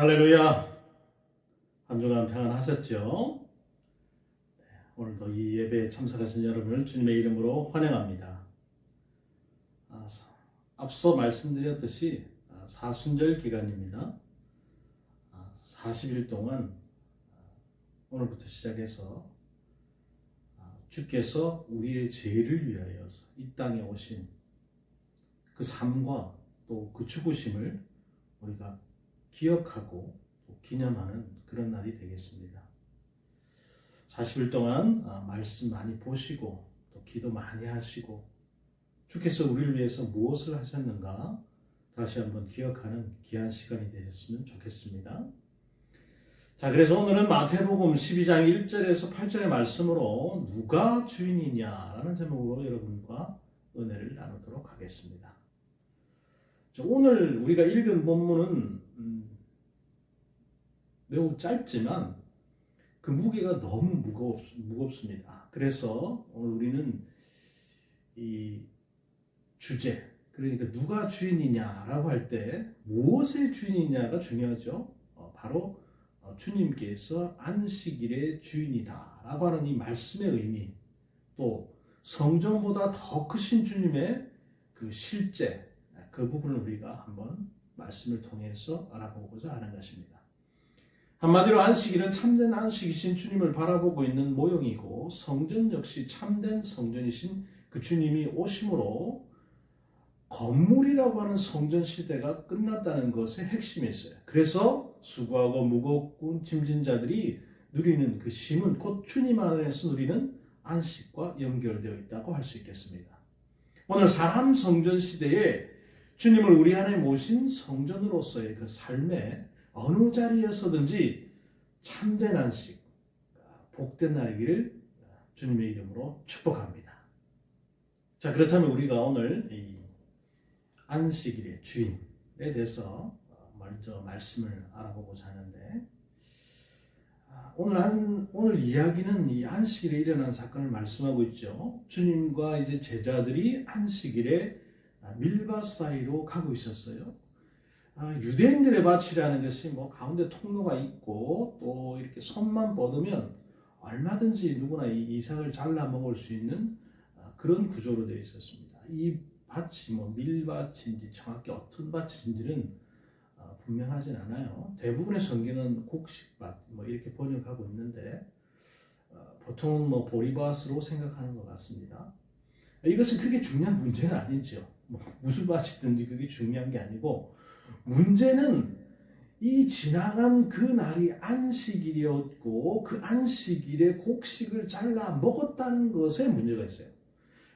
할렐루야. 한 주간 평안하셨죠? 오늘도 이 예배에 참석하신 여러분을 주님의 이름으로 환영합니다. 앞서 말씀드렸듯이 사순절 기간입니다. 40일 동안 오늘부터 시작해서 주께서 우리의 죄를 위하여서 이 땅에 오신 그 삶과 또 그 죽으심을 우리가 기억하고 또 기념하는 그런 날이 되겠습니다. 40일 동안 말씀 많이 보시고 또 기도 많이 하시고 주께서 우리를 위해서 무엇을 하셨는가 다시 한번 기억하는 귀한 시간이 되셨으면 좋겠습니다. 자, 그래서 오늘은 마태복음 12장 1절에서 8절의 말씀으로 누가 주인이냐라는 제목으로 여러분과 은혜를 나누도록 하겠습니다. 오늘 우리가 읽은 본문은 매우 짧지만 그 무게가 너무 무겁습니다. 그래서 오늘 우리는 이 주제, 그러니까 누가 주인이냐라고 할 때 무엇의 주인이냐가 중요하죠. 바로 주님께서 안식일의 주인이다라고 하는 이 말씀의 의미, 또 성전보다 더 크신 주님의 그 실제, 그 부분을 우리가 한번 말씀을 통해서 알아보고자 하는 것입니다. 한마디로 안식일은 참된 안식이신 주님을 바라보고 있는 모형이고, 성전 역시 참된 성전이신 그 주님이 오심으로 건물이라고 하는 성전 시대가 끝났다는 것의 핵심이 있어요. 그래서 수고하고 무겁고 짐진 자들이 누리는 그 쉼은 곧 주님 안에서 누리는 안식과 연결되어 있다고 할 수 있겠습니다. 오늘 사람 성전 시대에 주님을 우리 안에 모신 성전으로서의 그 삶에 어느 자리에서든지 참된 안식, 복된 날이기를 주님의 이름으로 축복합니다. 자, 그렇다면 우리가 오늘 이 안식일의 주인에 대해서 먼저 말씀을 알아보고자 하는데, 오늘 이야기는 이 안식일에 일어난 사건을 말씀하고 있죠. 주님과 이제 제자들이 안식일에 밀밭 사이로 가고 있었어요. 유대인들의 밭이라는 것이 가운데 통로가 있고 또 이렇게 손만 뻗으면 얼마든지 누구나 이 이삭을 잘라 먹을 수 있는 그런 구조로 되어 있었습니다. 이 밭이 밀밭인지 정확히 어떤 밭인지는 분명하진 않아요. 대부분의 성경은 곡식밭 이렇게 번역하고 있는데 보통은 보리밭으로 생각하는 것 같습니다. 이것은 그렇게 중요한 문제는 아니죠. 무슨 밭이든지 그게 중요한 게 아니고, 문제는 이 지나간 그 날이 안식일이었고 그 안식일에 곡식을 잘라 먹었다는 것에 문제가 있어요.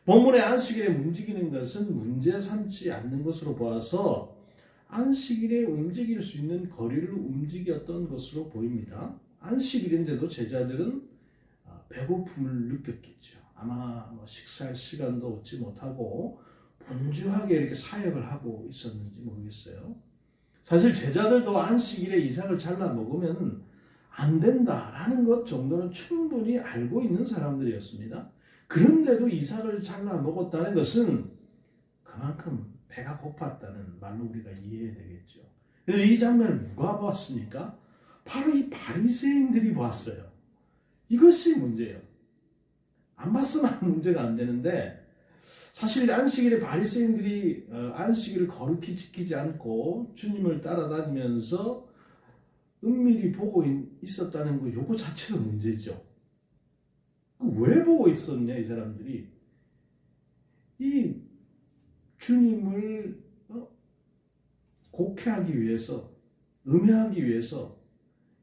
본문의 안식일에 움직이는 것은 문제 삼지 않는 것으로 보아서 안식일에 움직일 수 있는 거리를 움직였던 것으로 보입니다. 안식일인데도 제자들은 배고픔을 느꼈겠죠. 아마 식사할 시간도 얻지 못하고 분주하게 이렇게 사역을 하고 있었는지 모르겠어요. 사실 제자들도 안식일에 이삭을 잘라 먹으면 안 된다라는 것 정도는 충분히 알고 있는 사람들이었습니다. 그런데도 이삭을 잘라 먹었다는 것은 그만큼 배가 고팠다는 말로 우리가 이해해야 되겠죠. 그래서 이 장면을 누가 보았습니까? 바로 이 바리새인들이 보았어요. 이것이 문제예요. 안 봤으면 문제가 안 되는데, 사실 안식일에 바리새인들이 안식일을 거룩히 지키지 않고 주님을 따라다니면서 은밀히 보고 있었다는 거, 요거 자체도 문제죠. 왜 보고 있었냐, 이 사람들이. 이 주님을 곡해하기 위해서, 음해하기 위해서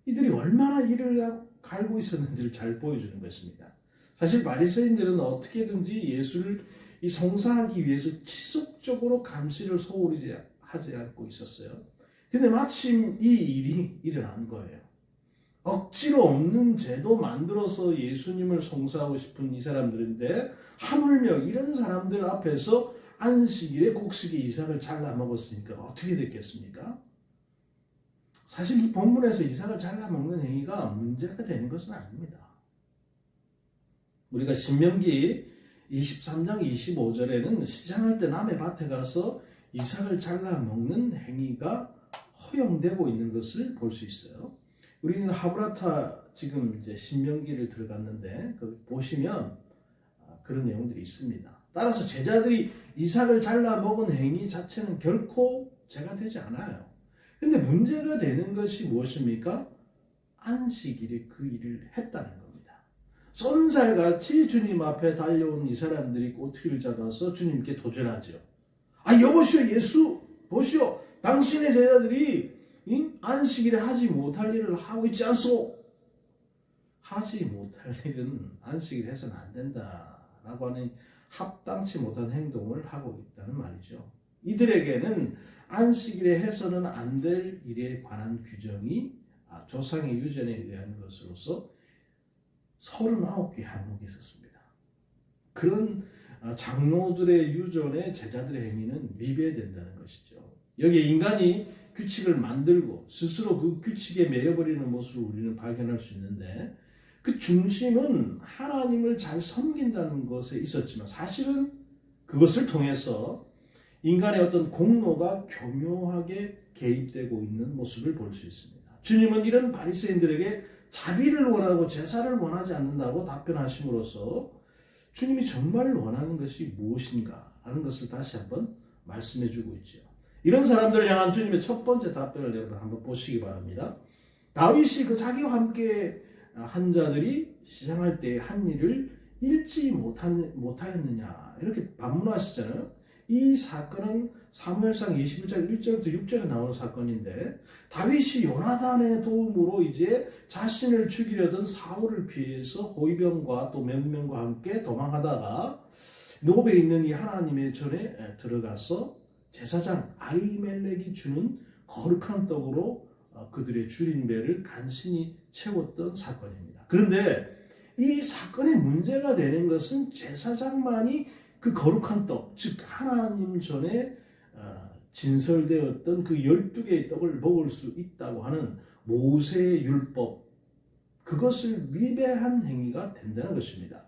이들이 얼마나 이를 갈고 있었는지를 잘 보여주는 것입니다. 사실 바리새인들은 어떻게든지 예수를 성사하기 위해서 지속적으로 감시를 소홀히 하지 않고 있었어요. 그런데 마침 이 일이 일어난 거예요. 억지로 없는 제도 만들어서 예수님을 성사하고 싶은 이 사람들인데, 하물며 이런 사람들 앞에서 안식일에 곡식의 이삭을 잘라 먹었으니까 어떻게 됐겠습니까? 사실 이 본문에서 이삭을 잘라 먹는 행위가 문제가 되는 것은 아닙니다. 우리가 신명기 23장 25절에는 시장할 때 남의 밭에 가서 이삭을 잘라 먹는 행위가 허용되고 있는 것을 볼 수 있어요. 우리는 하브라타 지금 이제 신명기를 들어갔는데 그 보시면 그런 내용들이 있습니다. 따라서 제자들이 이삭을 잘라 먹은 행위 자체는 결코 죄가 되지 않아요. 근데 문제가 되는 것이 무엇입니까? 안식일에 그 일을 했다는 겁니다. 쏜살같이 주님 앞에 달려온 이 사람들이 꼬투리를 잡아서 주님께 도전하죠. 여보시오 예수 보시오, 당신의 제자들이 안식일에 하지 못할 일을 하고 있지 않소? 하지 못할 일은 안식일에 해서는 안 된다라고 하는 합당치 못한 행동을 하고 있다는 말이죠. 이들에게는 안식일에 해서는 안 될 일에 관한 규정이 조상의 유전에 의한 것으로서 39개 항목이 있었습니다. 그런 장로들의 유전에 제자들의 행위는 위배된다는 것이죠. 여기에 인간이 규칙을 만들고 스스로 그 규칙에 매여버리는 모습을 우리는 발견할 수 있는데, 그 중심은 하나님을 잘 섬긴다는 것에 있었지만 사실은 그것을 통해서 인간의 어떤 공로가 교묘하게 개입되고 있는 모습을 볼 수 있습니다. 주님은 이런 바리새인들에게 자비를 원하고 제사를 원하지 않는다고 답변하심으로써 주님이 정말 원하는 것이 무엇인가 하는 것을 다시 한번 말씀해 주고 있죠. 이런 사람들을 향한 주님의 첫 번째 답변을 여러분 한번 보시기 바랍니다. 다윗이 그 자기와 함께 한 자들이 시장할 때 한 일을 읽지 못하였느냐 이렇게 반문하시잖아요. 이 사건은 사무엘상 21장 1절부터 6절에 나오는 사건인데, 다윗이 요나단의 도움으로 이제 자신을 죽이려던 사울을 피해서 호위병과 또 명령과 함께 도망하다가 노베에 있는 이 하나님의 전에 들어가서 제사장 아히멜렉이 주는 거룩한 떡으로 그들의 줄인 배를 간신히 채웠던 사건입니다. 그런데 이 사건의 문제가 되는 것은 제사장만이 그 거룩한 떡, 즉 하나님 전에 진설되었던 그 12개의 떡을 먹을 수 있다고 하는 모세의 율법, 그것을 위배한 행위가 된다는 것입니다.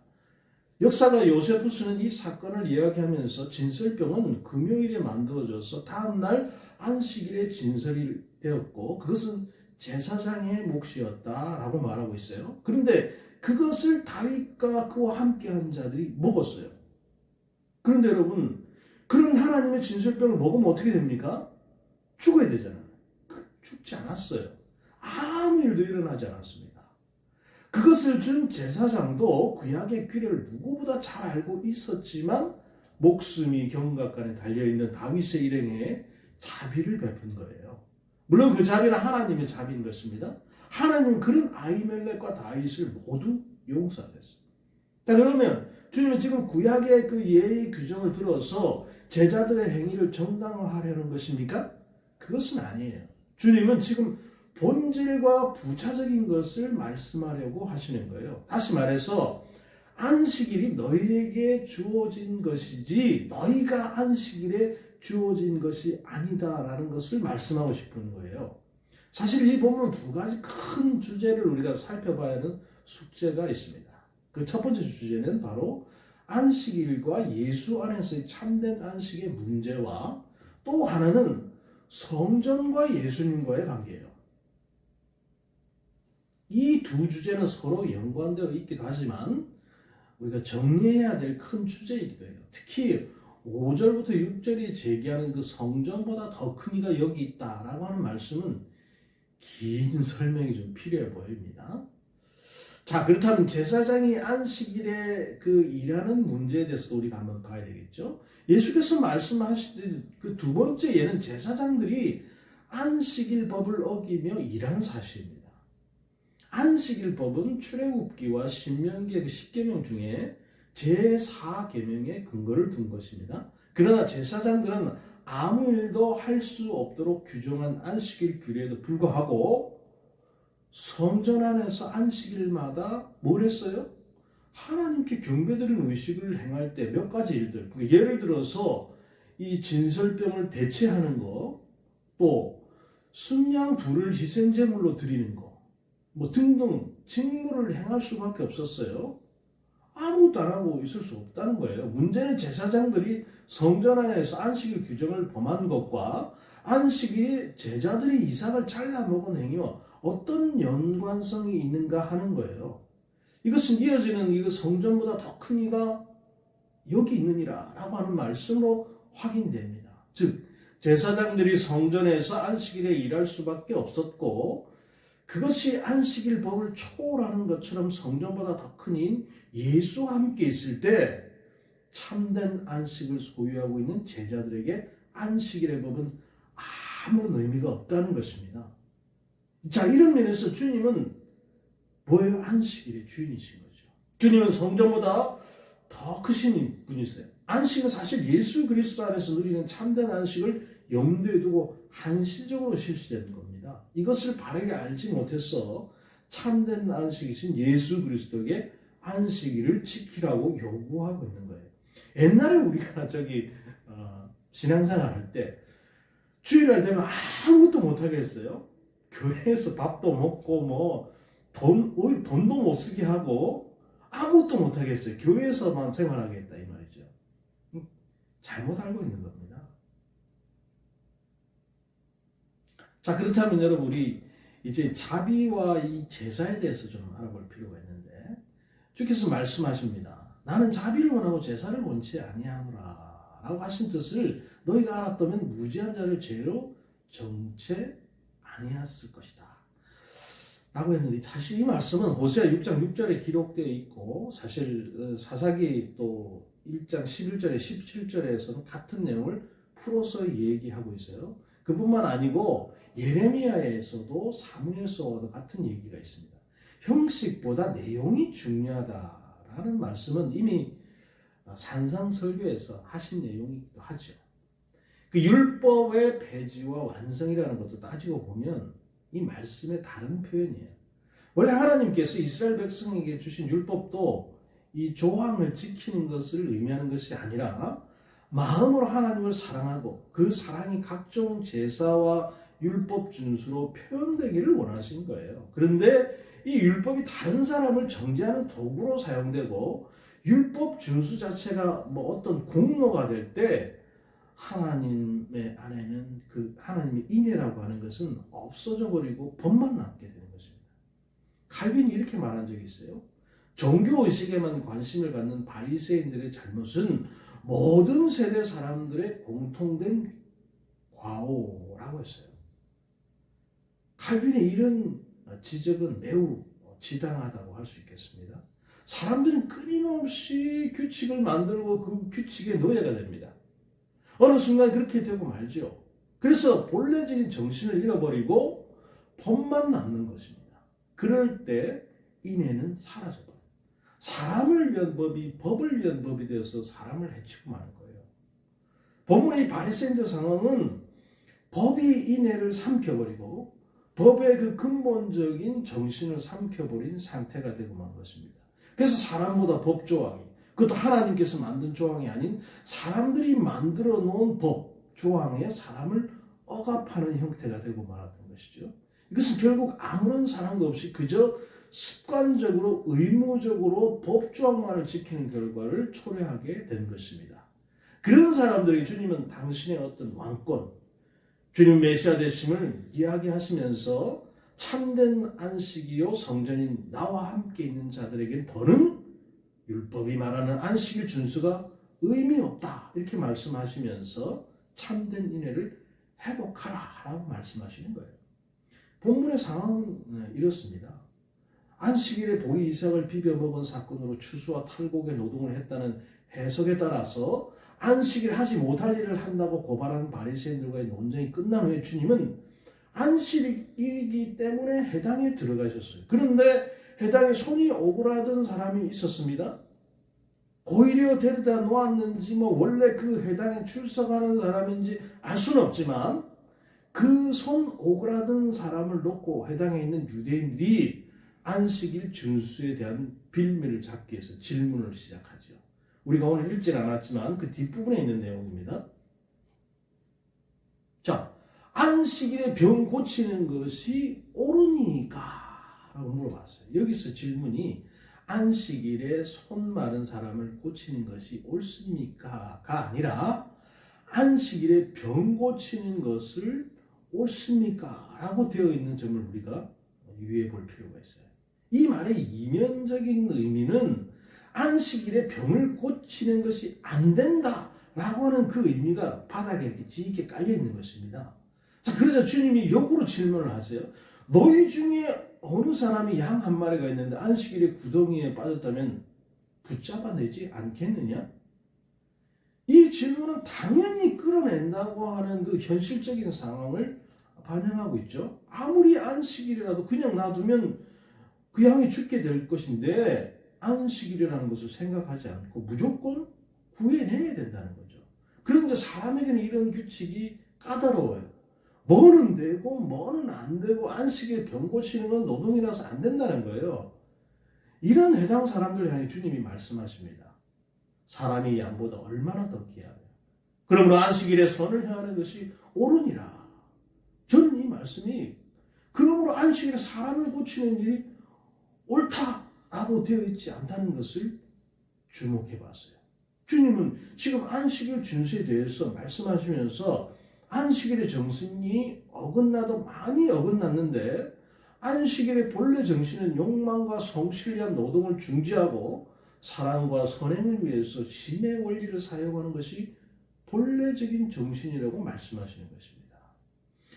역사가 요세푸스는 이 사건을 이야기하면서 진설병은 금요일에 만들어져서 다음날 안식일에 진설이 되었고 그것은 제사장의 몫이었다라고 말하고 있어요. 그런데 그것을 다윗과 그와 함께한 자들이 먹었어요. 그런데 여러분, 그런 하나님의 진설병을 먹으면 어떻게 됩니까? 죽어야 되잖아요. 죽지 않았어요. 아무 일도 일어나지 않았습니다. 그것을 준 제사장도 구약의 규례를 누구보다 잘 알고 있었지만 목숨이 경각간에 달려있는 다윗의 일행에 자비를 베푼 거예요. 물론 그 자비는 하나님의 자비인 것입니다. 하나님은 그런 아히멜렉과 다윗을 모두 용서하셨어요. 자, 그러면 주님은 지금 구약의 그 예의 규정을 들어서 제자들의 행위를 정당화하려는 것입니까? 그것은 아니에요. 주님은 지금 본질과 부차적인 것을 말씀하려고 하시는 거예요. 다시 말해서 안식일이 너희에게 주어진 것이지 너희가 안식일에 주어진 것이 아니다라는 것을 말씀하고 싶은 거예요. 사실 이 본문은 두 가지 큰 주제를 우리가 살펴봐야 하는 숙제가 있습니다. 그 첫 번째 주제는 바로 안식일과 예수 안에서의 참된 안식의 문제와 또 하나는 성전과 예수님과의 관계예요. 이 두 주제는 서로 연관되어 있기도 하지만 우리가 정리해야 될 큰 주제이기도 해요. 특히 5절부터 6절이 제기하는 그 성전보다 더 큰 이가 여기 있다라고 하는 말씀은 긴 설명이 좀 필요해 보입니다. 자, 그렇다면 제사장이 안식일에 그 일하는 문제에 대해서 우리가 한번 봐야 되겠죠. 예수께서 말씀하시듯 그 두 번째 예는 제사장들이 안식일 법을 어기며 일하는 사실입니다. 안식일 법은 출애굽기와 신명기의 그 10계명 중에 제4계명의 근거를 둔 것입니다. 그러나 제사장들은 아무 일도 할 수 없도록 규정한 안식일 규례에도 불구하고 성전 안에서 안식일마다 뭘 했어요? 하나님께 경배드리는 의식을 행할 때 몇 가지 일들, 예를 들어서 이 진설병을 대체하는 거, 또 순양 둘을 희생제물로 드리는 거, 뭐 등등 직무를 행할 수밖에 없었어요. 아무것도 안 하고 있을 수 없다는 거예요. 문제는 제사장들이 성전 안에서 안식일 규정을 범한 것과 안식일에 제자들이 이삭을 잘라 먹은 행위와 어떤 연관성이 있는가 하는 거예요. 이것은 이어지는 이거 성전보다 더 큰 이가 여기 있느니라 라고 하는 말씀으로 확인됩니다. 즉 제사장들이 성전에서 안식일에 일할 수밖에 없었고 그것이 안식일 법을 초월하는 것처럼 성전보다 더 큰 이인 예수와 함께 있을 때 참된 안식을 소유하고 있는 제자들에게 안식일의 법은 아무런 의미가 없다는 것입니다. 자, 이런 면에서 주님은 뭐예요? 안식일의 주인이신 거죠. 주님은 성전보다 더 크신 분이세요. 안식은 사실 예수 그리스도 안에서 누리는 참된 안식을 염두에 두고 한시적으로 실시되는 겁니다. 이것을 바르게 알지 못해서 참된 안식이신 예수 그리스도에게 안식일을 지키라고 요구하고 있는 거예요. 옛날에 우리가 신앙생활 할 때 주일날 되면 아무것도 못하게 했어요. 교회에서 밥도 먹고 돈도 못 쓰게 하고 아무것도 못하게 했어요. 교회에서만 생활하게 했다 이 말이죠. 잘못 알고 있는 겁니다. 자, 그렇다면 여러분 우리 이제 자비와 이 제사에 대해서 좀 알아볼 필요가 있는데 주께서 말씀하십니다. 나는 자비를 원하고 제사를 원치 아니하노라 라고 하신 뜻을 너희가 알았다면 무지한 자를 죄로 정죄 아니했을 것이다 라고 했는데 사실 이 말씀은 호세아 6장 6절에 기록되어 있고 사실 사사기 또 1장 11절에 17절에서는 같은 내용을 풀어서 얘기하고 있어요. 그뿐만 아니고 예레미야에서도 사무엘서와도 같은 얘기가 있습니다. 형식보다 내용이 중요하다라는 말씀은 이미 산상설교에서 하신 내용이기도 하죠. 그 율법의 폐지와 완성이라는 것도 따지고 보면 이 말씀의 다른 표현이에요. 원래 하나님께서 이스라엘 백성에게 주신 율법도 이 조항을 지키는 것을 의미하는 것이 아니라 마음으로 하나님을 사랑하고 그 사랑이 각종 제사와 율법 준수로 표현되기를 원하신 거예요. 그런데 이 율법이 다른 사람을 정죄하는 도구로 사용되고 율법 준수 자체가 어떤 공로가 될 때 하나님의 안에는 그 하나님의 인애라고 하는 것은 없어져 버리고 법만 남게 되는 것입니다. 칼빈이 이렇게 말한 적이 있어요. 종교의식에만 관심을 갖는 바리새인들의 잘못은 모든 세대 사람들의 공통된 과오라고 했어요. 칼빈의 이런 지적은 매우 지당하다고 할 수 있겠습니다. 사람들은 끊임없이 규칙을 만들고 그 규칙의 노예가 됩니다. 어느 순간 그렇게 되고 말죠. 그래서 본래적인 정신을 잃어버리고 법만 남는 것입니다. 그럴 때 인애는 사라져버려요. 사람을 위한 법이 법을 위한 법이 되어서 사람을 해치고 마는 거예요. 본문의 바리새인들 상황은 법이 인애를 삼켜버리고 법의 그 근본적인 정신을 삼켜버린 상태가 되고 만 것입니다. 그래서 사람보다 법 조항이, 그것도 하나님께서 만든 조항이 아닌 사람들이 만들어 놓은 법 조항에 사람을 억압하는 형태가 되고 말았던 것이죠. 이것은 결국 아무런 사랑도 없이 그저 습관적으로 의무적으로 법 조항만을 지키는 결과를 초래하게 된 것입니다. 그런 사람들에게 주님은 당신의 어떤 왕권, 주님 메시아 되심을 이야기하시면서 참된 안식이요 성전인 나와 함께 있는 자들에겐 더는 율법이 말하는 안식일 준수가 의미 없다 이렇게 말씀하시면서 참된 인애를 회복하라 라고 말씀하시는 거예요. 본문의 상황은 이렇습니다. 안식일에 보리 이삭을 비벼 먹은 사건으로 추수와 탈곡의 노동을 했다는 해석에 따라서 안식일 하지 못할 일을 한다고 고발하는 바리새인들과의 논쟁이 끝난 후에 주님은 안식일이기 때문에 해당에 들어가셨어요. 그런데 해당에 손이 오그라든 사람이 있었습니다. 오히려 데려다 놓았는지 원래 그 해당에 출석하는 사람인지 알 수는 없지만 그 손 오그라든 사람을 놓고 해당에 있는 유대인들이 안식일 준수에 대한 빌미를 잡기 위해서 질문을 시작하죠. 우리가 오늘 읽진 않았지만 그 뒷부분에 있는 내용입니다. 자, 안식일에 병 고치는 것이 옳으니까? 라고 물어봤어요. 여기서 질문이 안식일에 손 마른 사람을 고치는 것이 옳습니까? 가 아니라 안식일에 병 고치는 것을 옳습니까? 라고 되어 있는 점을 우리가 유의해 볼 필요가 있어요. 이 말의 이면적인 의미는 안식일에 병을 고치는 것이 안 된다 라고 하는 그 의미가 바닥에 이렇게 짙게 깔려 있는 것입니다. 자, 그러자 주님이 역으로 질문을 하세요. 너희 중에 어느 사람이 양 한 마리가 있는데 안식일에 구덩이에 빠졌다면 붙잡아내지 않겠느냐? 이 질문은 당연히 끌어낸다고 하는 그 현실적인 상황을 반영하고 있죠. 아무리 안식일이라도 그냥 놔두면 그 양이 죽게 될 것인데 안식일이라는 것을 생각하지 않고 무조건 구해내야 된다는 거죠. 그런데 사람에게는 이런 규칙이 까다로워요. 뭐는 되고 뭐는 안 되고 안식일 병 고치는 건 노동이라서 안 된다는 거예요. 이런 해당 사람들 향해 주님이 말씀하십니다. 사람이 양보다 얼마나 더 귀하냐. 그러므로 안식일에 선을 행하는 것이 옳으니라. 저는 이 말씀이 그러므로 안식일에 사람을 고치는 일이 옳다라고 되어 있지 않다는 것을 주목해 봤어요. 주님은 지금 안식일 준수에 대해서 말씀하시면서 안식일의 정신이 어긋나도 많이 어긋났는데 안식일의 본래 정신은 욕망과 성실을 위한 노동을 중지하고 사랑과 선행을 위해서 신의 원리를 사용하는 것이 본래적인 정신이라고 말씀하시는 것입니다.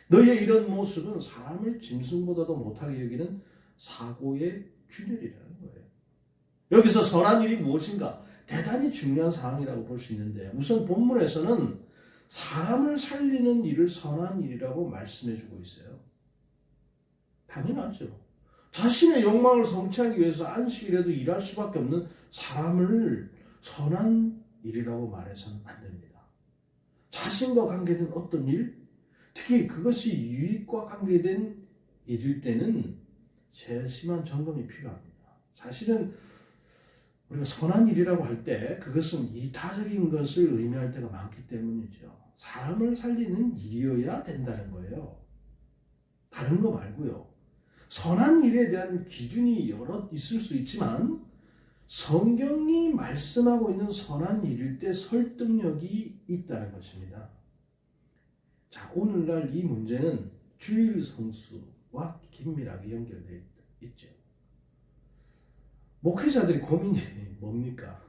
너희의 이런 모습은 사람을 짐승보다도 못하게 여기는 사고의 균열이라는 거예요. 여기서 선한 일이 무엇인가? 대단히 중요한 사항이라고 볼 수 있는데 우선 본문에서는 사람을 살리는 일을 선한 일이라고 말씀해주고 있어요. 당연하죠. 자신의 욕망을 성취하기 위해서 안식일에도 일할 수밖에 없는 사람을 선한 일이라고 말해서는 안 됩니다. 자신과 관계된 어떤 일, 특히 그것이 유익과 관계된 일일 때는 세심한 점검이 필요합니다. 사실은 우리가 선한 일이라고 할 때 그것은 이타적인 것을 의미할 때가 많기 때문이죠. 사람을 살리는 일이어야 된다는 거예요. 다른 거 말고요. 선한 일에 대한 기준이 여러 있을 수 있지만 성경이 말씀하고 있는 선한 일일 때 설득력이 있다는 것입니다. 자, 오늘날 이 문제는 주일 성수와 긴밀하게 연결되어 있죠. 목회자들이 고민이 뭡니까?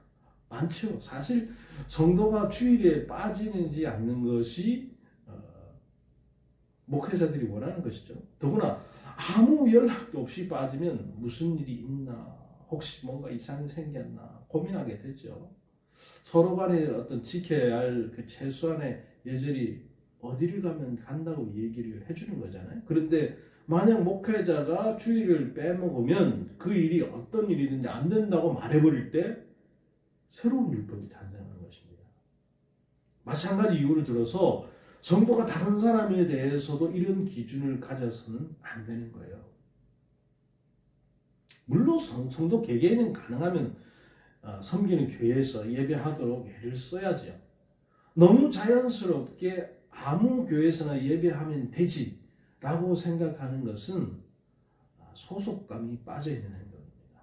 많죠. 사실 성도가 주일에 빠지는지 않는 것이 목회자들이 원하는 것이죠. 더구나 아무 연락도 없이 빠지면 무슨 일이 있나, 혹시 뭔가 이상이 생겼나 고민하게 되죠. 서로 간에 어떤 지켜야 할 그 최소한의 예절이 어디를 가면 간다고 얘기를 해주는 거잖아요. 그런데 만약 목회자가 주일을 빼먹으면 그 일이 어떤 일이든지 안 된다고 말해버릴 때 새로운 율법이 탄생하는 것입니다. 마찬가지 이유를 들어서 성도가 다른 사람에 대해서도 이런 기준을 가져서는 안 되는 거예요. 물론 성도 개개인은 가능하면 섬기는 교회에서 예배하도록 애를 써야죠. 너무 자연스럽게 아무 교회에서나 예배하면 되지 라고 생각하는 것은 소속감이 빠져있는 행동입니다.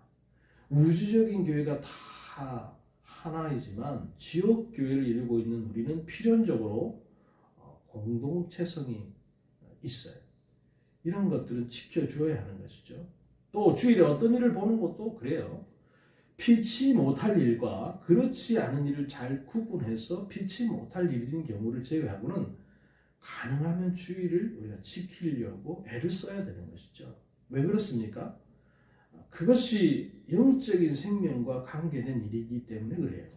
우주적인 교회가 다 하나이지만 지역 교회를 이루고 있는 우리는 필연적으로 공동체성이 있어요. 이런 것들은 지켜줘야 하는 것이죠. 또 주일에 어떤 일을 보는 것도 그래요. 피치 못할 일과 그렇지 않은 일을 잘 구분해서 피치 못할 일인 경우를 제외하고는 가능하면 주일을 우리가 지키려고 애를 써야 되는 것이죠. 왜 그렇습니까? 그것이 영적인 생명과 관계된 일이기 때문에 그래요.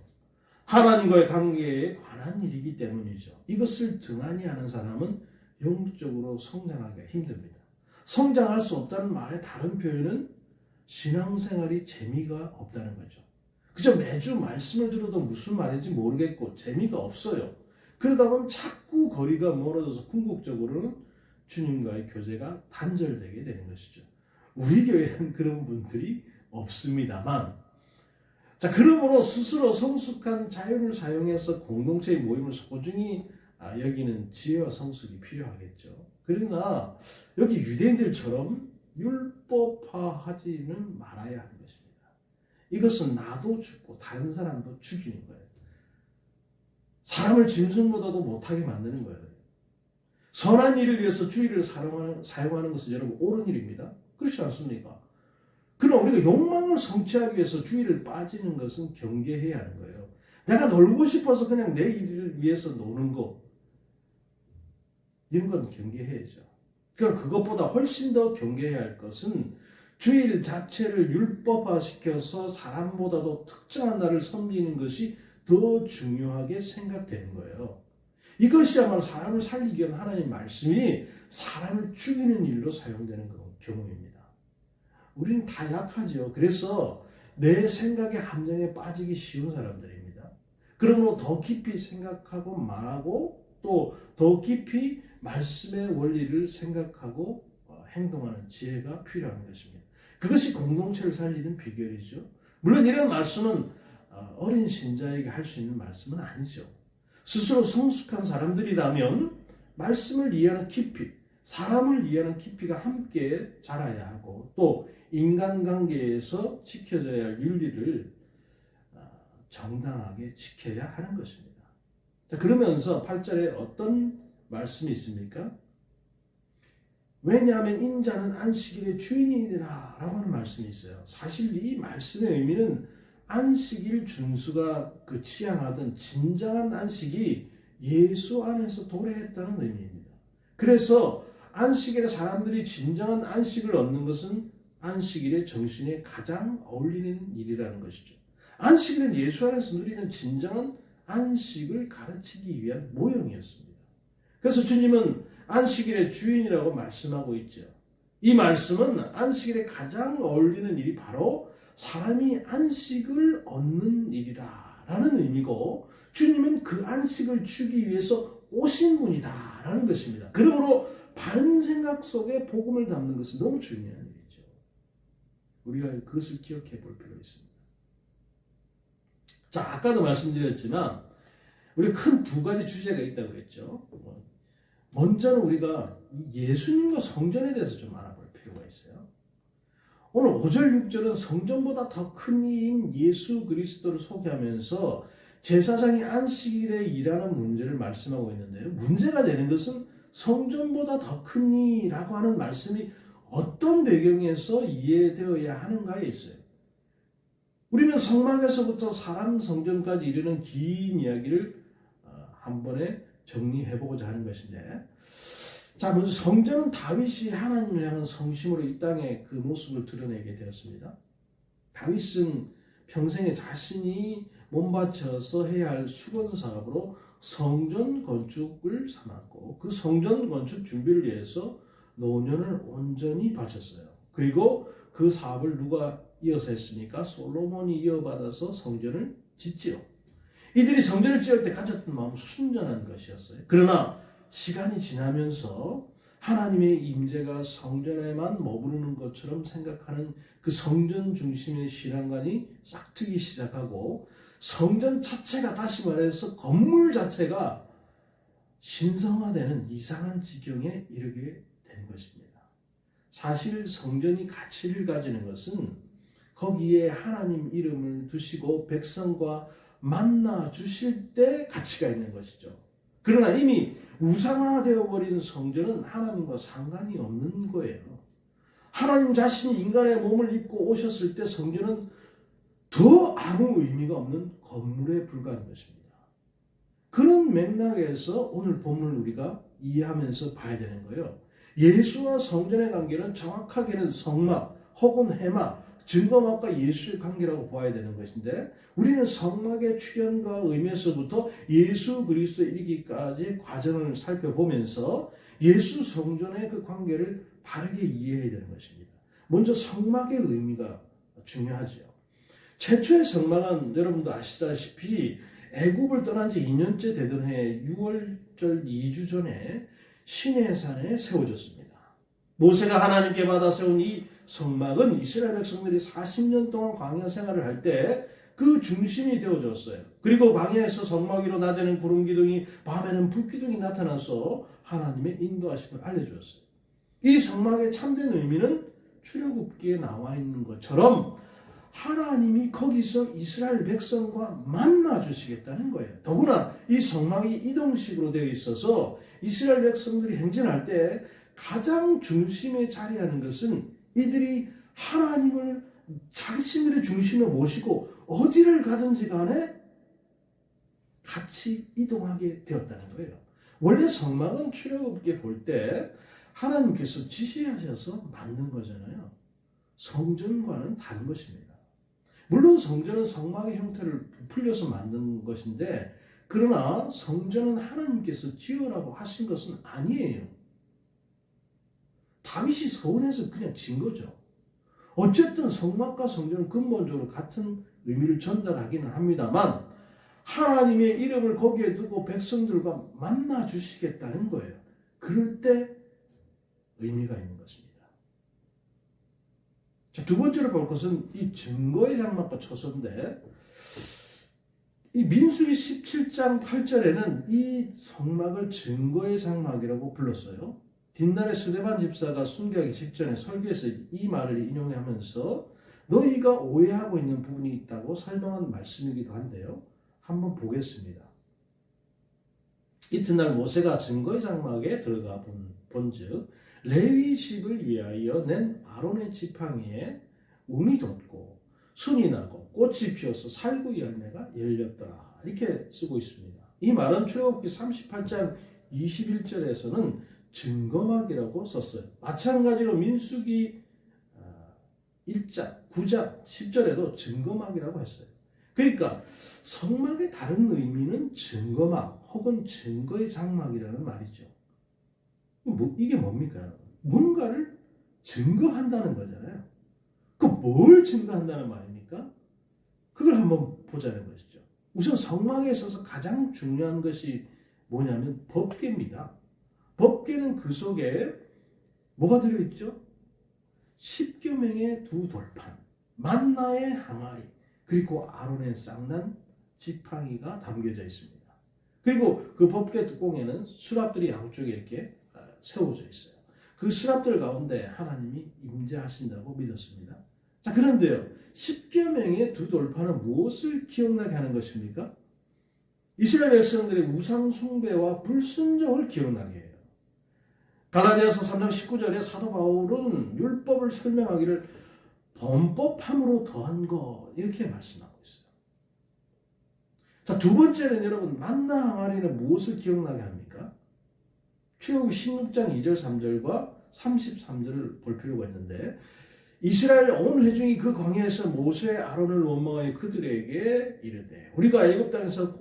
하나님과의 관계에 관한 일이기 때문이죠. 이것을 등한히 하는 사람은 영적으로 성장하기가 힘듭니다. 성장할 수 없다는 말의 다른 표현은 신앙생활이 재미가 없다는 거죠. 그저 매주 말씀을 들어도 무슨 말인지 모르겠고 재미가 없어요. 그러다 보면 자꾸 거리가 멀어져서 궁극적으로는 주님과의 교제가 단절되게 되는 것이죠. 우리 교회는 그런 분들이 없습니다만, 자, 그러므로 스스로 성숙한 자유를 사용해서 공동체의 모임을 소중히 여기는 지혜와 성숙이 필요하겠죠. 그러나 여기 유대인들처럼 율법화하지는 말아야 하는 것입니다. 이것은 나도 죽고 다른 사람도 죽이는 거예요. 사람을 짐승보다도 못하게 만드는 거예요. 선한 일을 위해서 주의를 사용하는 것은 여러분 옳은 일입니다. 그렇지 않습니까? 그러나 우리가 욕망을 성취하기 위해서 주의를 빠지는 것은 경계해야 하는 거예요. 내가 놀고 싶어서 그냥 내 일을 위해서 노는 거, 이런 건 경계해야죠. 그럼 그것보다 훨씬 더 경계해야 할 것은 주일 자체를 율법화시켜서 사람보다도 특정한 나를 섬기는 것이 더 중요하게 생각되는 거예요. 이것이야말로 사람을 살리기 위한 하나님의 말씀이 사람을 죽이는 일로 사용되는 경우입니다. 우리는 다 약하죠. 그래서 내 생각의 함정에 빠지기 쉬운 사람들입니다. 그러므로 더 깊이 생각하고 말하고 또 더 깊이 말씀의 원리를 생각하고 행동하는 지혜가 필요한 것입니다. 그것이 공동체를 살리는 비결이죠. 물론 이런 말씀은 어린 신자에게 할 수 있는 말씀은 아니죠. 스스로 성숙한 사람들이라면 말씀을 이해하는 깊이, 사람을 이해하는 깊이가 함께 자라야 하고 또 인간관계에서 지켜져야 할 윤리를 정당하게 지켜야 하는 것입니다. 자, 그러면서 8절에 어떤 말씀이 있습니까? 왜냐하면 인자는 안식일의 주인이니라 라고 하는 말씀이 있어요. 사실 이 말씀의 의미는 안식일 준수가 취향하던 진정한 안식이 예수 안에서 도래했다는 의미입니다. 그래서 안식일에 사람들이 진정한 안식을 얻는 것은 안식일의 정신에 가장 어울리는 일이라는 것이죠. 안식일은 예수 안에서 누리는 진정한 안식을 가르치기 위한 모형이었습니다. 그래서 주님은 안식일의 주인이라고 말씀하고 있죠. 이 말씀은 안식일에 가장 어울리는 일이 바로 사람이 안식을 얻는 일이라는 의미고 주님은 그 안식을 주기 위해서 오신 분이다라는 것입니다. 그러므로 바른 생각 속에 복음을 담는 것은 너무 중요한 일이죠. 우리가 그것을 기억해 볼 필요가 있습니다. 자, 아까도 말씀드렸지만 우리 큰 두 가지 주제가 있다고 그랬죠. 먼저는 우리가 예수님과 성전에 대해서 좀 알아볼 필요가 있어요. 오늘 5절 6절은 성전보다 더 큰 이인 예수 그리스도를 소개하면서 제사장이 안식일에 일하는 문제를 말씀하고 있는데요. 문제가 되는 것은 성전보다 더 큰 이라고 하는 말씀이 어떤 배경에서 이해되어야 하는가에 있어요. 우리는 성막에서부터 사람 성전까지 이르는 긴 이야기를 한 번에 정리해보고자 하는 것인데, 자, 먼저 성전은 다윗이 하나님을 향한 성심으로 이 땅에 그 모습을 드러내게 되었습니다. 다윗은 평생에 자신이 몸바쳐서 해야 할 수건 사업으로 성전 건축을 삼았고 그 성전 건축 준비를 위해서 노년을 온전히 바쳤어요. 그리고 그 사업을 누가 이어서 했습니까? 솔로몬이 이어받아서 성전을 짓지요. 이들이 성전을 지을 때 가졌던 마음은 순전한 것이었어요. 그러나 시간이 지나면서 하나님의 임재가 성전에만 머무르는 것처럼 생각하는 그 성전 중심의 신앙관이 싹트기 시작하고 성전 자체가, 다시 말해서 건물 자체가 신성화되는 이상한 지경에 이르게 된 것입니다. 사실 성전이 가치를 가지는 것은 거기에 하나님 이름을 두시고 백성과 만나 주실 때 가치가 있는 것이죠. 그러나 이미 우상화되어 버린 성전은 하나님과 상관이 없는 거예요. 하나님 자신이 인간의 몸을 입고 오셨을 때 성전은 더 아무 의미가 없는 건물에 불과한 것입니다. 그런 맥락에서 오늘 본문을 우리가 이해하면서 봐야 되는 거예요. 예수와 성전의 관계는 정확하게는 성막 혹은 해막, 증거막과 예수의 관계라고 봐야 되는 것인데, 우리는 성막의 출현과 의미에서부터 예수 그리스도에 이르기까지의 과정을 살펴보면서 예수 성전의 그 관계를 바르게 이해해야 되는 것입니다. 먼저 성막의 의미가 중요하죠. 최초의 성막은 여러분도 아시다시피 애굽을 떠난 지 2년째 되던 해 6월절 2주 전에 시내산에 세워졌습니다. 모세가 하나님께 받아 세운 이 성막은 이스라엘 백성들이 40년 동안 광야 생활을 할 때 그 중심이 되어졌어요. 그리고 광야에서 성막 위로 낮에는 구름 기둥이, 밤에는 불 기둥이 나타나서 하나님의 인도하심을 알려주었어요. 이 성막의 참된 의미는 출애굽기에 나와 있는 것처럼 하나님이 거기서 이스라엘 백성과 만나 주시겠다는 거예요. 더구나 이 성막이 이동식으로 되어 있어서 이스라엘 백성들이 행진할 때 가장 중심에 자리하는 것은 이들이 하나님을 자신들의 중심에 모시고 어디를 가든지 간에 같이 이동하게 되었다는 거예요. 원래 성막은 출애굽기에 볼 때 하나님께서 지시하셔서 만든 거잖아요. 성전과는 다른 것입니다. 물론 성전은 성막의 형태를 부풀려서 만든 것인데, 그러나 성전은 하나님께서 지으라고 하신 것은 아니에요. 다윗이 서원해서 그냥 진 거죠. 어쨌든 성막과 성전은 근본적으로 같은 의미를 전달하기는 합니다만, 하나님의 이름을 거기에 두고 백성들과 만나 주시겠다는 거예요. 그럴 때 의미가 있는 것입니다. 자, 두 번째로 볼 것은 이 증거의 장막과 처소인데, 이 민수기 17장 8절에는 이 성막을 증거의 장막이라고 불렀어요. 뒷날에 스데반 집사가 순교하기 직전에 설교에서 이 말을 인용하면서 너희가 오해하고 있는 부분이 있다고 설명한 말씀이기도 한데요. 한번 보겠습니다. 이튿날 모세가 증거의 장막에 들어가 본즉 레위 집을 위하여 낸 아론의 지팡이에 움이 돋고 순이 나고 꽃이 피어서 살구 열매가 열렸더라. 이렇게 쓰고 있습니다. 이 말은 출애굽기 38장 21절에서는 증거막이라고 썼어요. 마찬가지로 민수기 1장 9장 10절에도 증거막이라고 했어요. 그러니까 성막의 다른 의미는 증거막 혹은 증거의 장막이라는 말이죠. 이게 뭡니까? 뭔가를 증거한다는 거잖아요. 그 뭘 증거한다는 말입니까? 그걸 한번 보자는 것이죠. 우선 성막에 있어서 가장 중요한 것이 뭐냐면 법궤입니다. 법궤는 그 속에 뭐가 들어있죠? 10계명의 두 돌판, 만나의 항아리, 그리고 아론의 쌍난 지팡이가 담겨져 있습니다. 그리고 그 법궤 뚜껑에는 수랍들이 양쪽에 이렇게 세워져 있어요. 그 수랍들 가운데 하나님이 임재하신다고 믿었습니다. 자, 그런데요, 10계명의 두 돌판은 무엇을 기억나게 하는 것입니까? 이스라엘 백성들의 우상 숭배와 불순종을 기억나게 해요. 갈라디아서 3장 19절에 사도 바울은 율법을 설명하기를 범법함으로 더한 것, 이렇게 말씀하고 있어요. 자, 두 번째는 여러분, 만나 항아리는 무엇을 기억나게 합니까? 출애굽기 16장 2절 3절과 33절을 볼 필요가 있는데, 이스라엘 온 회중이 그 광야에서 모세 아론을 원망하여 그들에게 이르되 우리가 애굽 땅에서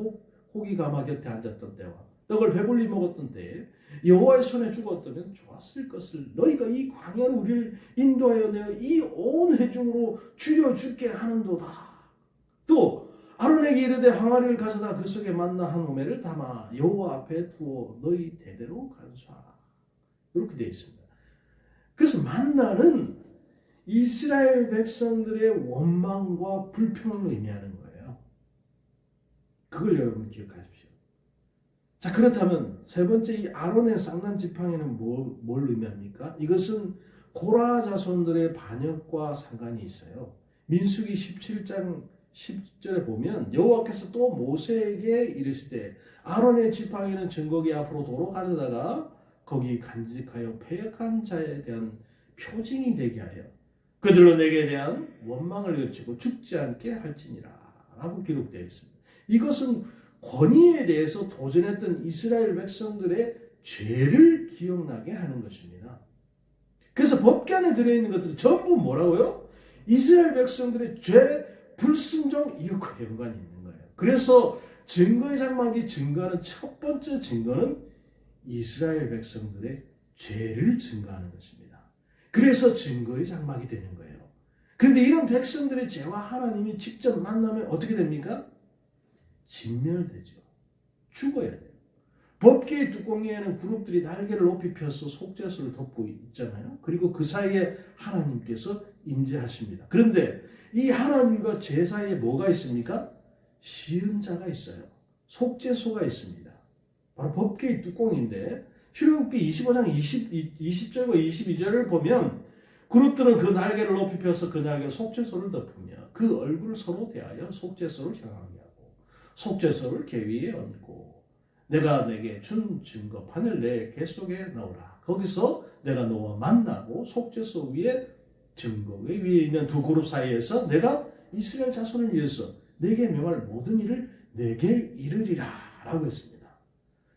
고기 가마 곁에 앉았던 때와 떡을 배불리 먹었던 때에 여호와의 손에 죽었다면 좋았을 것을 너희가 이 광야로 우리를 인도하여 내어 이 온 회중으로 죽여 죽게 하는도다. 또 아론에게 이르되 항아리를 가져다 그 속에 만나 한 오매를 담아 여호와 앞에 두어 너희 대대로 간수하라. 이렇게 되어 있습니다. 그래서 만나는 이스라엘 백성들의 원망과 불평을 의미하는 거예요. 그걸 여러분 기억하십시오. 자, 그렇다면 세 번째 이 아론의 쌍난 지팡이는 뭘 의미합니까? 이것은 고라 자손들의 반역과 상관이 있어요. 민수기 17장 10절에 보면 여호와께서 또 모세에게 이르시되 아론의 지팡이는 증거기 앞으로 도로 가져다가 거기 간직하여 패역한 자에 대한 표징이 되게 하여 그들로 내게 대한 원망을 여치고 죽지 않게 할지니라 라고 기록되어 있습니다. 이것은 권위에 대해서 도전했던 이스라엘 백성들의 죄를 기억나게 하는 것입니다. 그래서 법궤 안에 들어있는 것들은 전부 뭐라고요? 이스라엘 백성들의 죄, 불순종, 이것과 연관이 있는 거예요. 그래서 증거의 장막이 증거하는 첫 번째 증거는 이스라엘 백성들의 죄를 증거하는 것입니다. 그래서 증거의 장막이 되는 거예요. 그런데 이런 백성들의 죄와 하나님이 직접 만나면 어떻게 됩니까? 진멸되죠. 죽어야 돼요. 법궤의 뚜껑에는 그룹들이 날개를 높이 펴서 속죄소를 덮고 있잖아요. 그리고 그 사이에 하나님께서 임재하십니다. 그런데 이 하나님과 죄 사이에 뭐가 있습니까? 시은자가 있어요. 속죄소가 있습니다. 바로 법궤의 뚜껑인데 출애굽기 25장 20절과 22절을 보면 그룹들은 그 날개를 높이 펴서 그 날개에 속죄소를 덮으며 그 얼굴을 서로 대하여 속죄소를 향하게 하고 속죄소를 계 위에 얹고 내가 내게 준 증거판을 내 계 속에 넣으라. 거기서 내가 너와 만나고 속죄소 위에 증거의 위에 있는 두 그룹 사이에서 내가 이스라엘 자손을 위해서 내게 명할 모든 일을 내게 이르리라 라고 했습니다.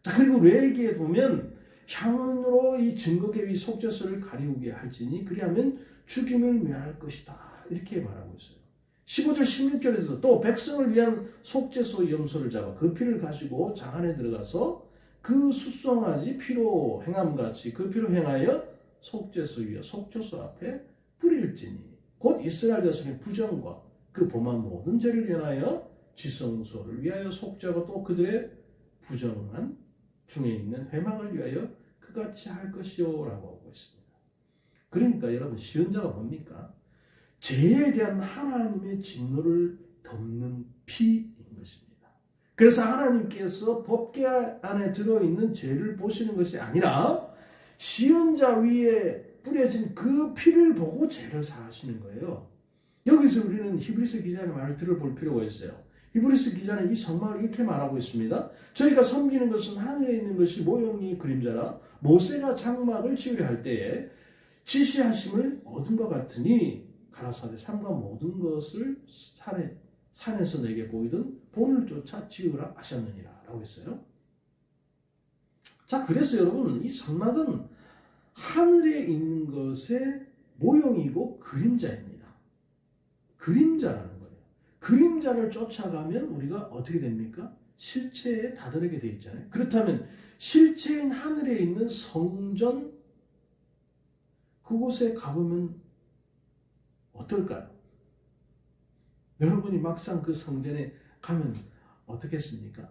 자, 그리고 레위기에 보면 향은으로 이 증거계 위 속죄소를 가리우게 할지니 그리하면 죽임을 면할 것이다 이렇게 말하고 있어요. 15절 16절에서 또 백성을 위한 속죄소 염소를 잡아 그 피를 가지고 장 안에 들어가서 그 수송아지 피로 행함같이 그 피로 행하여 속죄소 위에 속죄소 앞에 뿌릴지니 곧 이스라엘 자손의 부정과 그 범한 모든 죄를 위하여 지성소를 위하여 속죄하고 또 그들의 부정한 중에 있는 회막을 위하여 그같이 할 것이요 라고 하고 있습니다. 그러니까 여러분 시은자가 뭡니까? 죄에 대한 하나님의 진노를 덮는 피인 것입니다. 그래서 하나님께서 법궤 안에 들어있는 죄를 보시는 것이 아니라 시은자 위에 뿌려진 그 피를 보고 죄를 사하시는 거예요. 여기서 우리는 히브리서 기자의 말을 들어볼 필요가 있어요. 히브리서 기자는 이 성막을 이렇게 말하고 있습니다. 저희가 섬기는 것은 하늘에 있는 것이 모형이 그림자라 모세가 장막을 지으려 할 때에 지시하심을 얻은 것 같으니 가라사대 삼가 모든 것을 산에서 내게 보이던 본을 쫓아 지으라 하셨느니라 라고 했어요. 자, 그래서 여러분 이 성막은 하늘에 있는 것의 모형이고 그림자입니다. 그림자라는 거예요. 그림자를 쫓아가면 우리가 어떻게 됩니까? 실체에 다다르게 되어 있잖아요. 그렇다면 실체인 하늘에 있는 성전 그곳에 가보면 어떨까요? 여러분이 막상 그 성전에 가면 어떻겠습니까?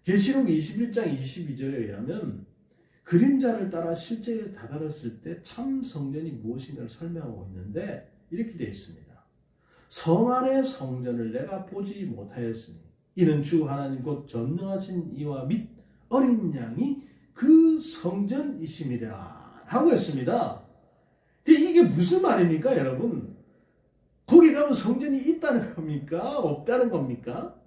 계시록 21장 22절에 의하면 그림자를 따라 실제에 다다랐을 때 참 성전이 무엇인가를 설명하고 있는데 이렇게 되어 있습니다. 성 안의 성전을 내가 보지 못하였으니 이는 주 하나님 곧 전능하신 이와 및 어린 양이 그 성전이심이라 하고 했습니다. 이게 무슨 말입니까 여러분? 거기 가면 성전이 있다는 겁니까? 없다는 겁니까?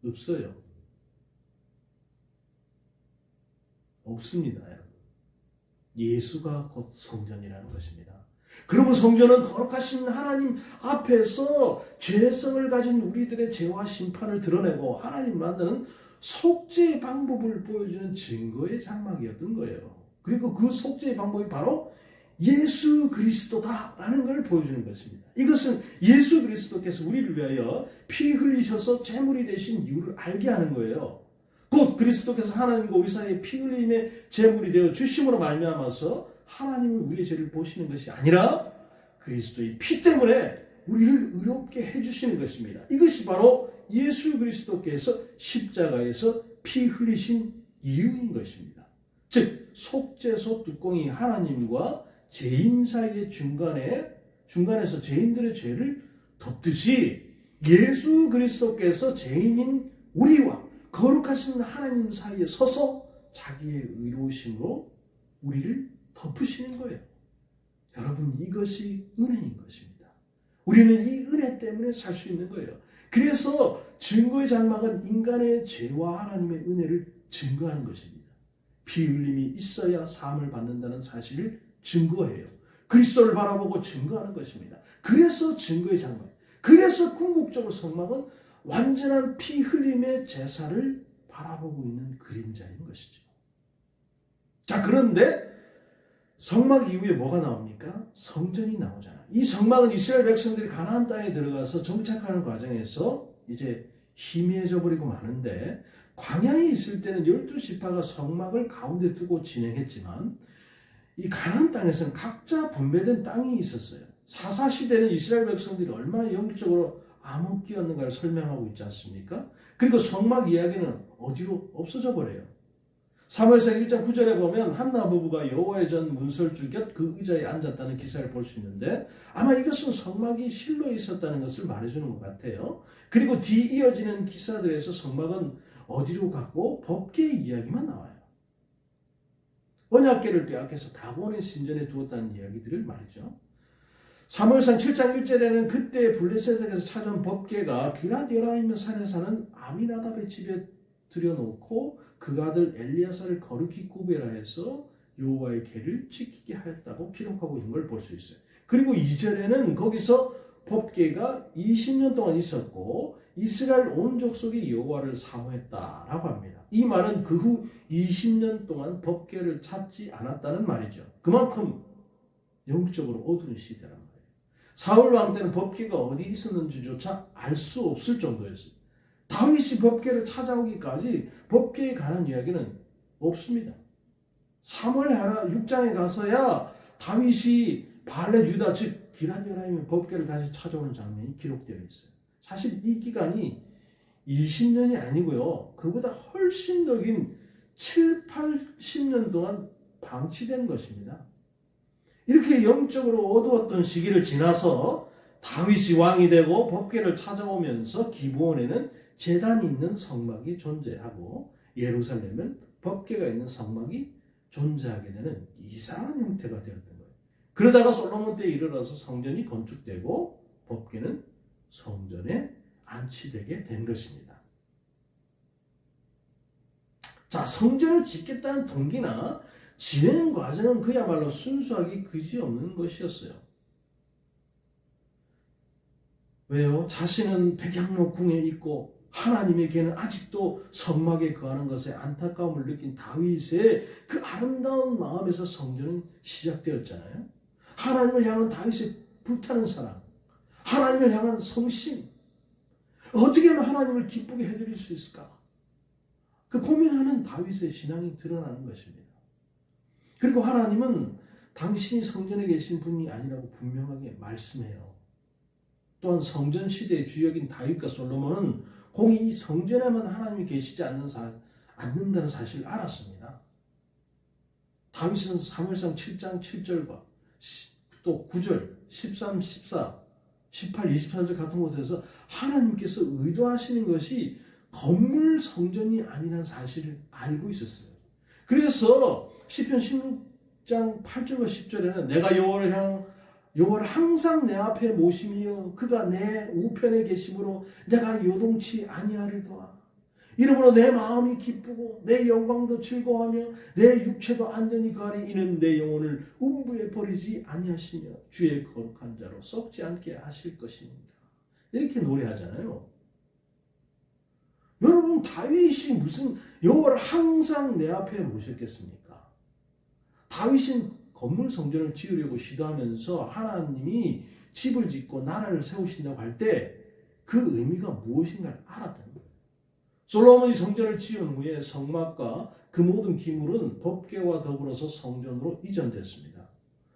없어요. 없습니다. 여러분. 예수가 곧 성전이라는 것입니다. 그러면 성전은 거룩하신 하나님 앞에서 죄성을 가진 우리들의 죄와 심판을 드러내고 하나님 만드는 속죄의 방법을 보여주는 증거의 장막이었던 거예요. 그리고 그 속죄의 방법이 바로 예수 그리스도다라는 걸 보여주는 것입니다. 이것은 예수 그리스도께서 우리를 위하여 피 흘리셔서 제물이 되신 이유를 알게 하는 거예요. 곧 그리스도께서 하나님과 우리 사이에 피 흘림의 제물이 되어 주심으로 말미암아서 하나님은 우리의 죄를 보시는 것이 아니라 그리스도의 피 때문에 우리를 의롭게 해주시는 것입니다. 이것이 바로 예수 그리스도께서 십자가에서 피 흘리신 이유인 것입니다. 즉 속죄소 뚜껑이 하나님과 죄인 사이의 중간에서 죄인들의 죄를 덮듯이 예수 그리스도께서 죄인인 우리와 거룩하신 하나님 사이에 서서 자기의 의로우심으로 우리를 덮으시는 거예요. 여러분 이것이 은혜인 것입니다. 우리는 이 은혜 때문에 살 수 있는 거예요. 그래서 증거의 장막은 인간의 죄와 하나님의 은혜를 증거하는 것입니다. 피 흘림이 있어야 사함을 받는다는 사실을 증거해요. 그리스도를 바라보고 증거하는 것입니다. 그래서 증거의 장막, 그래서 궁극적으로 성막은 완전한 피 흘림의 제사를 바라보고 있는 그림자인 것이죠. 자, 그런데 성막 이후에 뭐가 나옵니까? 성전이 나오잖아요. 이 성막은 이스라엘 백성들이 가나안 땅에 들어가서 정착하는 과정에서 이제 희미해져 버리고 마는데 광야에 있을 때는 12지파가 성막을 가운데 두고 진행했지만 이 가나안 땅에서는 각자 분배된 땅이 있었어요. 사사시대는 이스라엘 백성들이 얼마나 영적으로 암흑기였는가를 설명하고 있지 않습니까? 그리고 성막 이야기는 어디로 없어져 버려요. 사무엘상 1장 9절에 보면 한나 부부가 여호와의 전 문설주 곁 그 의자에 앉았다는 기사를 볼 수 있는데 아마 이것은 성막이 실로에 있었다는 것을 말해주는 것 같아요. 그리고 뒤 이어지는 기사들에서 성막은 어디로 갔고 법궤의 이야기만 나와요. 언약궤를 빼앗겨서 다곤의 신전에 두었다는 이야기들을 말이죠. 사무엘상 7장 1절에는 그때 블레셋에서 찾아온 법궤가 기럇 여라임 산에 사는 아미나답의 집에 들여놓고 그가 아들 엘리야사를 거룩히 구별하여서 여호와의 궤를 지키게 하였다고 기록하고 있는 걸 볼 수 있어요. 그리고 2절에는 거기서 법궤가 20년 동안 있었고 이스라엘 온 족속이 여호와를 사모했다라고 합니다. 이 말은 그 후 20년 동안 법궤를 찾지 않았다는 말이죠. 그만큼 영적으로 어두운 시대란 말이에요. 사울 왕 때는 법궤가 어디 있었는지조차 알 수 없을 정도였어요. 다윗이 법궤를 찾아오기까지 법궤에 관한 이야기는 없습니다. 사무엘하 6장에 가서야 다윗이 발레 유다 즉 기럇 여라임의 법궤를 다시 찾아오는 장면이 기록되어 있어요. 사실 이 기간이 20년이 아니고요. 그보다 훨씬 더 긴 7, 80년 동안 방치된 것입니다. 이렇게 영적으로 어두웠던 시기를 지나서 다윗이 왕이 되고 법궤를 찾아오면서 기브온에는 제단이 있는 성막이 존재하고 예루살렘은 법궤가 있는 성막이 존재하게 되는 이상한 형태가 되었던 거예요. 그러다가 솔로몬 때에 이르러서 성전이 건축되고 법궤는 성전에 안치되게 된 것입니다. 자, 성전을 짓겠다는 동기나 진행 과정은 그야말로 순수하기 그지없는 것이었어요. 왜요? 자신은 백향목 궁에 있고 하나님에게는 아직도 성막에 거하는 것에 안타까움을 느낀 다윗의 그 아름다운 마음에서 성전은 시작되었잖아요. 하나님을 향한 다윗의 불타는 사랑, 하나님을 향한 성심, 어떻게 하면 하나님을 기쁘게 해드릴 수 있을까? 그 고민하는 다윗의 신앙이 드러나는 것입니다. 그리고 하나님은 당신이 성전에 계신 분이 아니라고 분명하게 말씀해요. 또한 성전 시대의 주역인 다윗과 솔로몬은 공이 이 성전에만 하나님이 계시지 않는다는 사실을 알았습니다. 다윗은 사무엘상 7장 7절과 또 9절, 13, 14, 18, 23절 같은 곳에서 하나님께서 의도하시는 것이 건물 성전이 아니라는 사실을 알고 있었어요. 그래서 시편 16장 8절과 10절에는 내가 여호와를 항상 내 앞에 모시며 그가 내 우편에 계심으로 내가 요동치 아니하리로다. 이러므로 내 마음이 기쁘고 내 영광도 즐거워하며 내 육체도 안전히 거하리. 이는 내 영혼을 음부에 버리지 아니하시며 주의 거룩한 자로 썩지 않게 하실 것입니다. 이렇게 노래하잖아요. 여러분, 다윗이 무슨 여호와를 항상 내 앞에 모셨겠습니까? 다윗은 건물 성전을 지으려고 시도하면서 하나님이 집을 짓고 나라를 세우신다고 할 때 그 의미가 무엇인가를 알았던 거예요. 솔로몬이 성전을 지은 후에 성막과 그 모든 기물은 법궤와 더불어서 성전으로 이전됐습니다.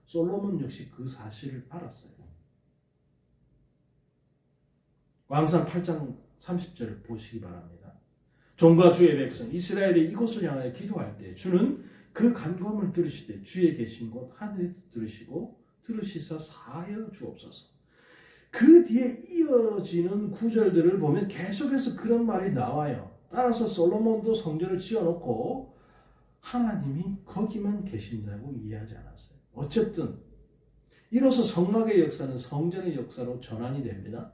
솔로몬 역시 그 사실을 알았어요. 왕상 8장 30절을 보시기 바랍니다. 종과 주의 백성 이스라엘이 이곳을 향하여 기도할 때 주는 그 간구함을 들으시되 주의 계신 곳 하늘에 들으시고 들으시사 사하여 주옵소서. 그 뒤에 이어지는 구절들을 보면 계속해서 그런 말이 나와요. 따라서 솔로몬도 성전을 지어놓고 하나님이 거기만 계신다고 이해하지 않았어요. 어쨌든 이로써 성막의 역사는 성전의 역사로 전환이 됩니다.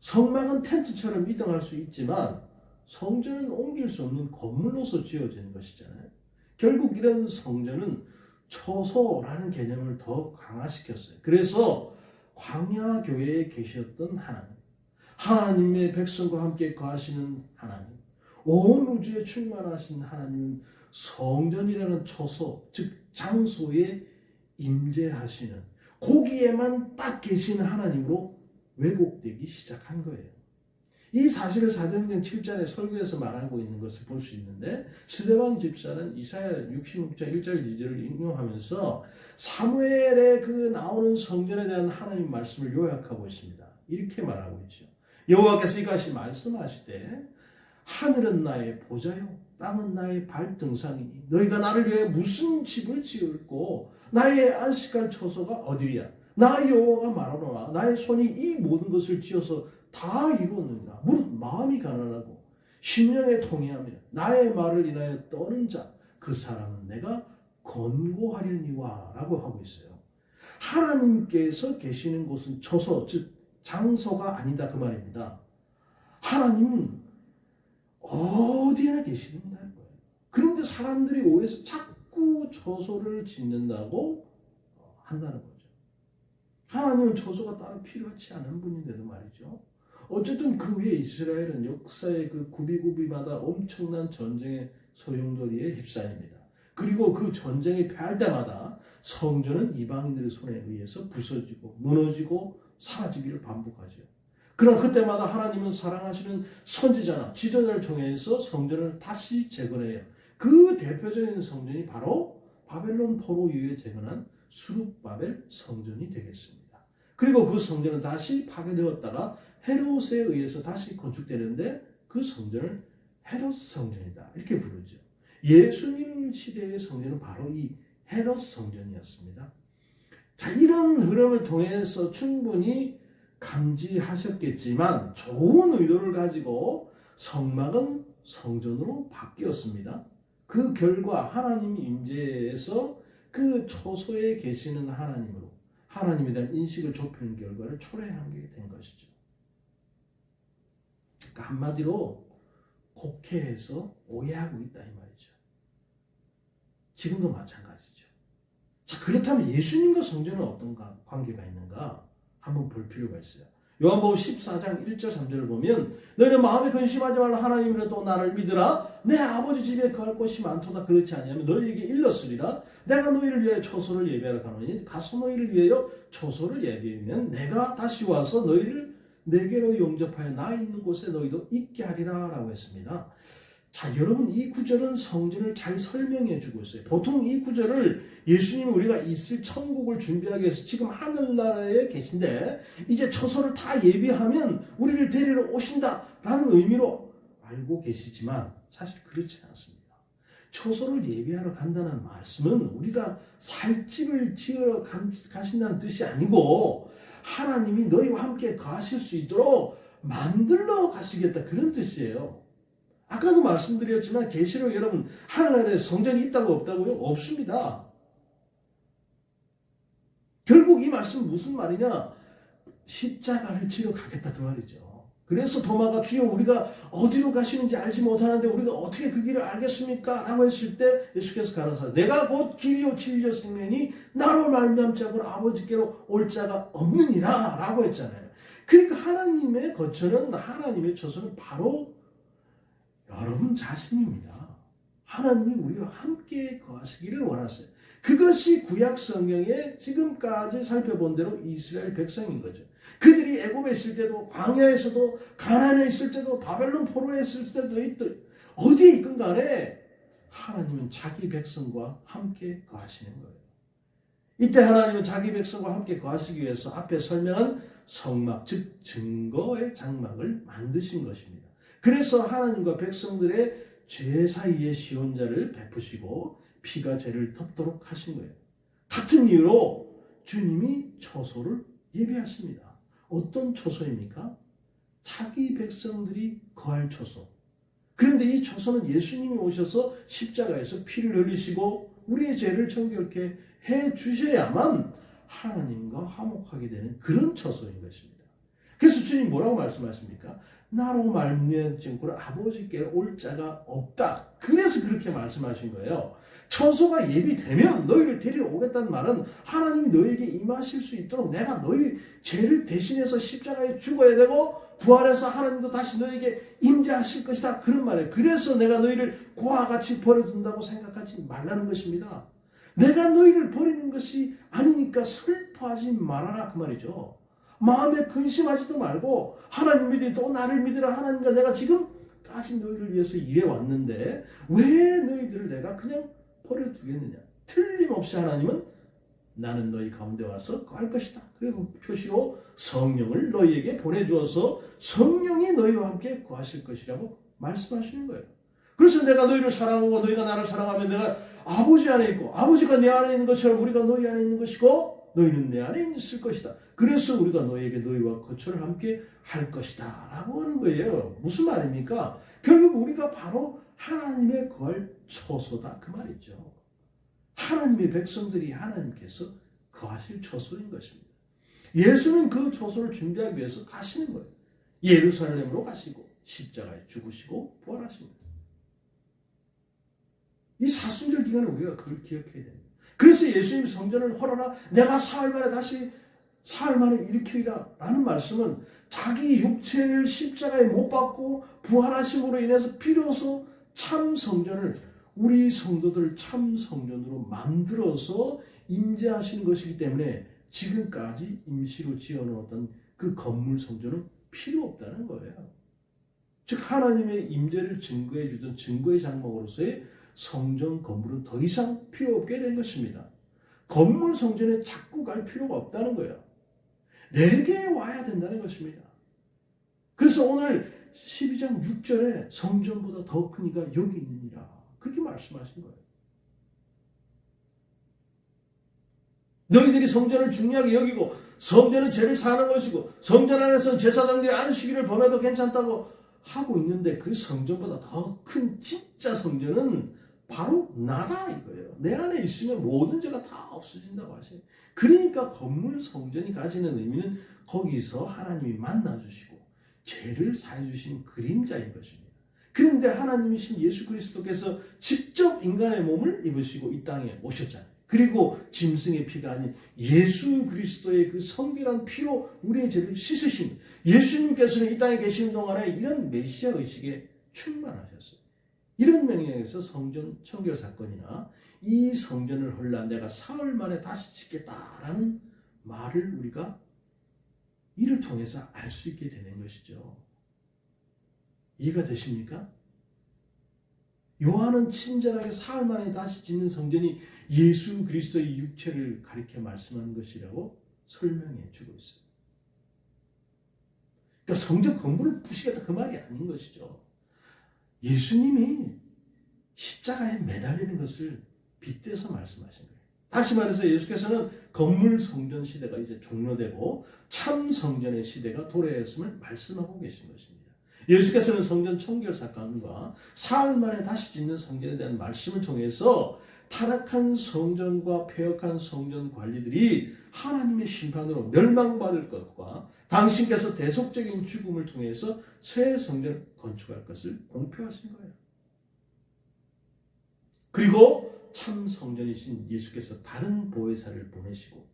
성막은 텐트처럼 이동할 수 있지만 성전은 옮길 수 없는 건물로서 지어지는 것이잖아요. 결국 이런 성전은 처소라는 개념을 더 강화시켰어요. 그래서 광야 교회에 계셨던 하나님, 하나님의 백성과 함께 거하시는 하나님, 온 우주에 충만하신 하나님은 성전이라는 처소, 즉 장소에 임재하시는, 거기에만 딱 계시는 하나님으로 왜곡되기 시작한 거예요. 이 사실을 사도행전 7장의 설교에서 말하고 있는 것을 볼 수 있는데, 스데반 집사는 이사야 66장 1절 2절을 인용하면서 사무엘의 그 나오는 성전에 대한 하나님 말씀을 요약하고 있습니다. 이렇게 말하고 있죠. 여호와께서 이같이 말씀하시되 하늘은 나의 보좌요 땅은 나의 발등상이니 너희가 나를 위해 무슨 집을 지을고 나의 안식할 처소가 어디랴. 나 여호와가 말하노라. 나의 손이 이 모든 것을 지어서 다 이루었느니라. 무릇 마음이 가난하고 심령에 통회하며 나의 말을 인하여 떠는 자 그 사람은 내가 권고하려니와 라고 하고 있어요. 하나님께서 계시는 곳은 처소, 즉 장소가 아니다 그 말입니다. 하나님은 어디에나 계시는 거예요. 그런데 사람들이 오해해서 자꾸 처소를 짓는다고 한다는 거죠. 하나님은 처소가 따로 필요하지 않은 분인데도 말이죠. 어쨌든 그 후에 이스라엘은 역사의 그 구비구비마다 엄청난 전쟁의 소용돌이에 휩싸입니다. 그리고 그 전쟁이 패할 때마다 성전은 이방인들의 손에 의해서 부서지고 무너지고 사라지기를 반복하죠. 그러나 그때마다 하나님은 사랑하시는 선지자나 지도자를 통해서 성전을 다시 재건해요. 그 대표적인 성전이 바로 바벨론 포로 이후에 재건한 수룹바벨 성전이 되겠습니다. 그리고 그 성전은 다시 파괴되었다가 헤롯에 의해서 다시 건축되는데 그 성전을 헤롯 성전이다 이렇게 부르죠. 예수님 시대의 성전은 바로 이 헤롯 성전이었습니다. 자, 이런 흐름을 통해서 충분히 감지하셨겠지만 좋은 의도를 가지고 성막은 성전으로 바뀌었습니다. 그 결과 하나님 임재에서 그 초소에 계시는 하나님으로 하나님에 대한 인식을 좁히는 결과를 초래하게 된 것이죠. 그러니까 한마디로 곡해해서 오해하고 있다 이 말이죠. 지금도 마찬가지죠. 자, 그렇다면 예수님과 성전은 어떤 관계가 있는가 한번 볼 필요가 있어요. 요한복음 14장 1절 3절을 보면 너희는 마음에 근심하지 말라 하나님이라 또 나를 믿으라 내 아버지 집에 거할 곳이 많도다 그렇지 아니하면 너희에게 일렀으리라 내가 너희를 위하여 초소를 예비하러 가노니 가서 너희를 위하여 초소를 예비하면 내가 다시 와서 너희를 내게로 영접하여 나 있는 곳에 너희도 있게 하리라 라고 했습니다. 자, 여러분 이 구절은 성전을 잘 설명해 주고 있어요. 보통 이 구절을 예수님이 우리가 있을 천국을 준비하기 위해서 지금 하늘나라에 계신데 이제 처소를 다 예비하면 우리를 데리러 오신다라는 의미로 알고 계시지만 사실 그렇지 않습니다. 처소를 예비하러 간다는 말씀은 우리가 살 집을 지으러 가신다는 뜻이 아니고 하나님이 너희와 함께 거하실 수 있도록 만들러 가시겠다 그런 뜻이에요. 아까도 말씀드렸지만 계시록 여러분 하늘나라에 성전이 있다고 없다고요? 없습니다. 결국 이 말씀은 무슨 말이냐? 십자가를 지러 가겠다 그 말이죠. 그래서 도마가 주여 우리가 어디로 가시는지 알지 못하는데 우리가 어떻게 그 길을 알겠습니까? 라고 했을 때 예수께서 가라사대 내가 곧 길이요 진리요 생명이니 나로 말미암지 않고 아버지께로 올 자가 없느니라 라고 했잖아요. 그러니까 하나님의 거처는 하나님의 처소는 바로 여러분 자신입니다. 하나님이 우리와 함께 거하시기를 원하세요. 그것이 구약 성경에 지금까지 살펴본 대로 이스라엘 백성인 거죠. 그들이 애굽에 있을 때도 광야에서도 가나안에 있을 때도 바벨론 포로에 있을 때도 어디에 있건 간에 하나님은 자기 백성과 함께 거하시는 거예요. 이때 하나님은 자기 백성과 함께 거하시기 위해서 앞에 설명한 성막 즉 증거의 장막을 만드신 것입니다. 그래서 하나님과 백성들의 죄 사이의 시온자를 베푸시고 피가 죄를 덮도록 하신 거예요. 같은 이유로 주님이 처소를 예비하십니다. 어떤 처소입니까? 자기 백성들이 거할 처소. 그런데 이 처소는 예수님이 오셔서 십자가에서 피를 흘리시고 우리의 죄를 정결케 해 주셔야만 하나님과 화목하게 되는 그런 처소인 것입니다. 그래서 주님 뭐라고 말씀하십니까? 나로 말미암지 않고 아버지께로 올 자가 없다. 그래서 그렇게 말씀하신 거예요. 처소가 예비되면 너희를 데리러 오겠다는 말은 하나님이 너희에게 임하실 수 있도록 내가 너희 죄를 대신해서 십자가에 죽어야 되고 부활해서 하나님도 다시 너희에게 임재하실 것이다. 그런 말이에요. 그래서 내가 너희를 고와 같이 버려둔다고 생각하지 말라는 것입니다. 내가 너희를 버리는 것이 아니니까 슬퍼하지 말아라 그 말이죠. 마음에 근심하지도 말고 하나님 믿으니 또 나를 믿으라. 하나님과 내가 지금까지 너희를 위해서 일해왔는데 왜 너희들을 내가 그냥 버려두겠느냐. 틀림없이 하나님은 나는 너희 가운데 와서 거할 것이다. 그리고 표시로 성령을 너희에게 보내주어서 성령이 너희와 함께 거하실 것이라고 말씀하시는 거예요. 그래서 내가 너희를 사랑하고 너희가 나를 사랑하면 내가 아버지 안에 있고 아버지가 내 안에 있는 것처럼 우리가 너희 안에 있는 것이고 너희는 내 안에 있을 것이다. 그래서 우리가 너희에게 너희와 거처를 함께 할 것이다 라고 하는 거예요. 무슨 말입니까? 결국 우리가 바로 하나님의 거할 처소다 그 말이죠. 하나님의 백성들이 하나님께서 거하실 처소인 것입니다. 예수는 그 처소를 준비하기 위해서 가시는 거예요. 예루살렘으로 가시고 십자가에 죽으시고 부활하십니다. 이 사순절 기간에 우리가 그걸 기억해야 됩니다. 그래서 예수님 성전을 헐어라 내가 사흘 만에 일으키리라 라는 말씀은 자기 육체를 십자가에 못 박고 부활하심으로 인해서 비로소 참 성전을 우리 성도들 참 성전으로 만들어서 임재하시는 것이기 때문에 지금까지 임시로 지어놓았던 그 건물 성전은 필요 없다는 거예요. 즉 하나님의 임재를 증거해 주던 증거의 장막으로서의 성전 건물은 더 이상 필요 없게 된 것입니다. 건물 성전에 자꾸 갈 필요가 없다는 거예요. 내게 와야 된다는 것입니다. 그래서 오늘 12장 6절에 성전보다 더 큰 이가 여기 있느니라 그렇게 말씀하신 거예요. 너희들이 성전을 중요하게 여기고 성전은 죄를 사는 것이고 성전 안에서 제사장들이 안식일을 범해도 괜찮다고 하고 있는데 그 성전보다 더 큰 진짜 성전은 바로 나다 이거예요. 내 안에 있으면 모든 죄가 다 없어진다고 하세요. 그러니까 건물 성전이 가지는 의미는 거기서 하나님이 만나주시고 죄를 사해주신 그림자인 것입니다. 그런데 하나님이신 예수 그리스도께서 직접 인간의 몸을 입으시고 이 땅에 오셨잖아요. 그리고 짐승의 피가 아닌 예수 그리스도의 그 성결한 피로 우리의 죄를 씻으신 예수님께서는 이 땅에 계시는 동안에 이런 메시아 의식에 충만하셨어요. 이런 명령에서 성전 청결 사건이나 이 성전을 헐라 내가 사흘 만에 다시 짓겠다라는 말을 우리가 이를 통해서 알 수 있게 되는 것이죠. 이해가 되십니까? 요한은 친절하게 사흘 만에 다시 짓는 성전이 예수 그리스도의 육체를 가리켜 말씀하는 것이라고 설명해 주고 있어요. 그러니까 성전 건물을 부시겠다 그 말이 아닌 것이죠. 예수님이 십자가에 매달리는 것을 빗대서 말씀하신 거예요. 다시 말해서 예수께서는 건물 성전 시대가 이제 종료되고 참 성전의 시대가 도래했음을 말씀하고 계신 것입니다. 예수께서는 성전 청결 사건과 사흘 만에 다시 짓는 성전에 대한 말씀을 통해서 타락한 성전과 폐역한 성전 관리들이 하나님의 심판으로 멸망받을 것과 당신께서 대속적인 죽음을 통해서 새 성전을 건축할 것을 공표하신 거예요. 그리고 참 성전이신 예수께서 다른 보혜사를 보내시고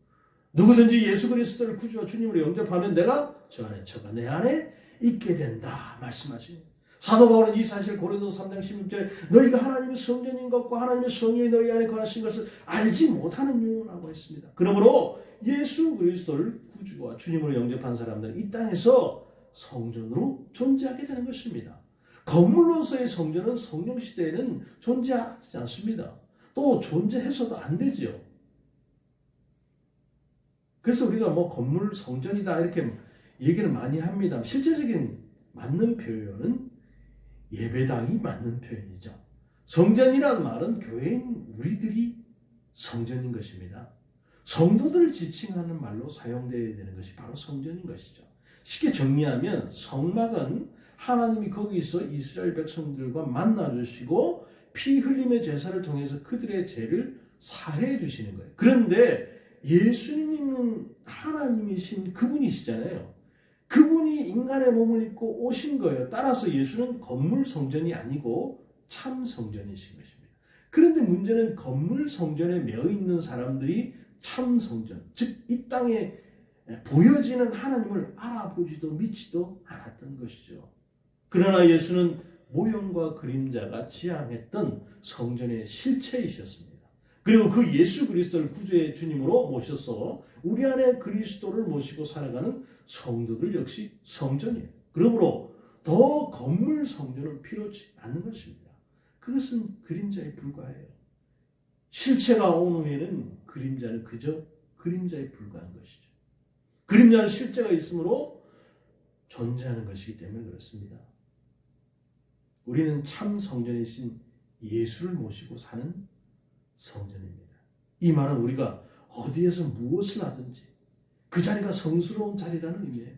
누구든지 예수 그리스도를 구주와 주님으로 영접하면 내가 저 안에 저가 내 안에 있게 된다 말씀하십니다. 사도 바울은 이 사실 고린도서 3장 16절에 너희가 하나님의 성전인 것과 하나님의 성령이 너희 안에 거하신 것을 알지 못하는 이유라고 했습니다. 그러므로 예수 그리스도를 구주와 주님으로 영접한 사람들은 이 땅에서 성전으로 존재하게 되는 것입니다. 건물로서의 성전은 성령 시대에는 존재하지 않습니다. 또 존재해서도 안 되죠. 그래서 우리가 뭐 건물 성전이다 이렇게 얘기를 많이 합니다. 실제적인 맞는 표현은 예배당이 맞는 표현이죠. 성전이란 말은 교회인 우리들이 성전인 것입니다. 성도들 지칭하는 말로 사용되어야 되는 것이 바로 성전인 것이죠. 쉽게 정리하면 성막은 하나님이 거기서 이스라엘 백성들과 만나주시고 피 흘림의 제사를 통해서 그들의 죄를 사해 주시는 거예요. 그런데 예수님은 하나님이신 그분이시잖아요. 그분이 인간의 몸을 입고 오신 거예요. 따라서 예수는 건물 성전이 아니고 참 성전이신 것입니다. 그런데 문제는 건물 성전에 매여 있는 사람들이 참 성전, 즉 이 땅에 보여지는 하나님을 알아보지도 믿지도 않았던 것이죠. 그러나 예수는 모형과 그림자가 지향했던 성전의 실체이셨습니다. 그리고 그 예수 그리스도를 구주의 주님으로 모셔서 우리 안에 그리스도를 모시고 살아가는 성도들 역시 성전이에요. 그러므로 더 건물 성전은 필요치 않는 것입니다. 그것은 그림자에 불과해요. 실체가 온 후에는 그림자는 그저 그림자에 불과한 것이죠. 그림자는 실제가 있으므로 존재하는 것이기 때문에 그렇습니다. 우리는 참 성전이신 예수를 모시고 사는 성전입니다. 이 말은 우리가 어디에서 무엇을 하든지 그 자리가 성스러운 자리라는 의미예요.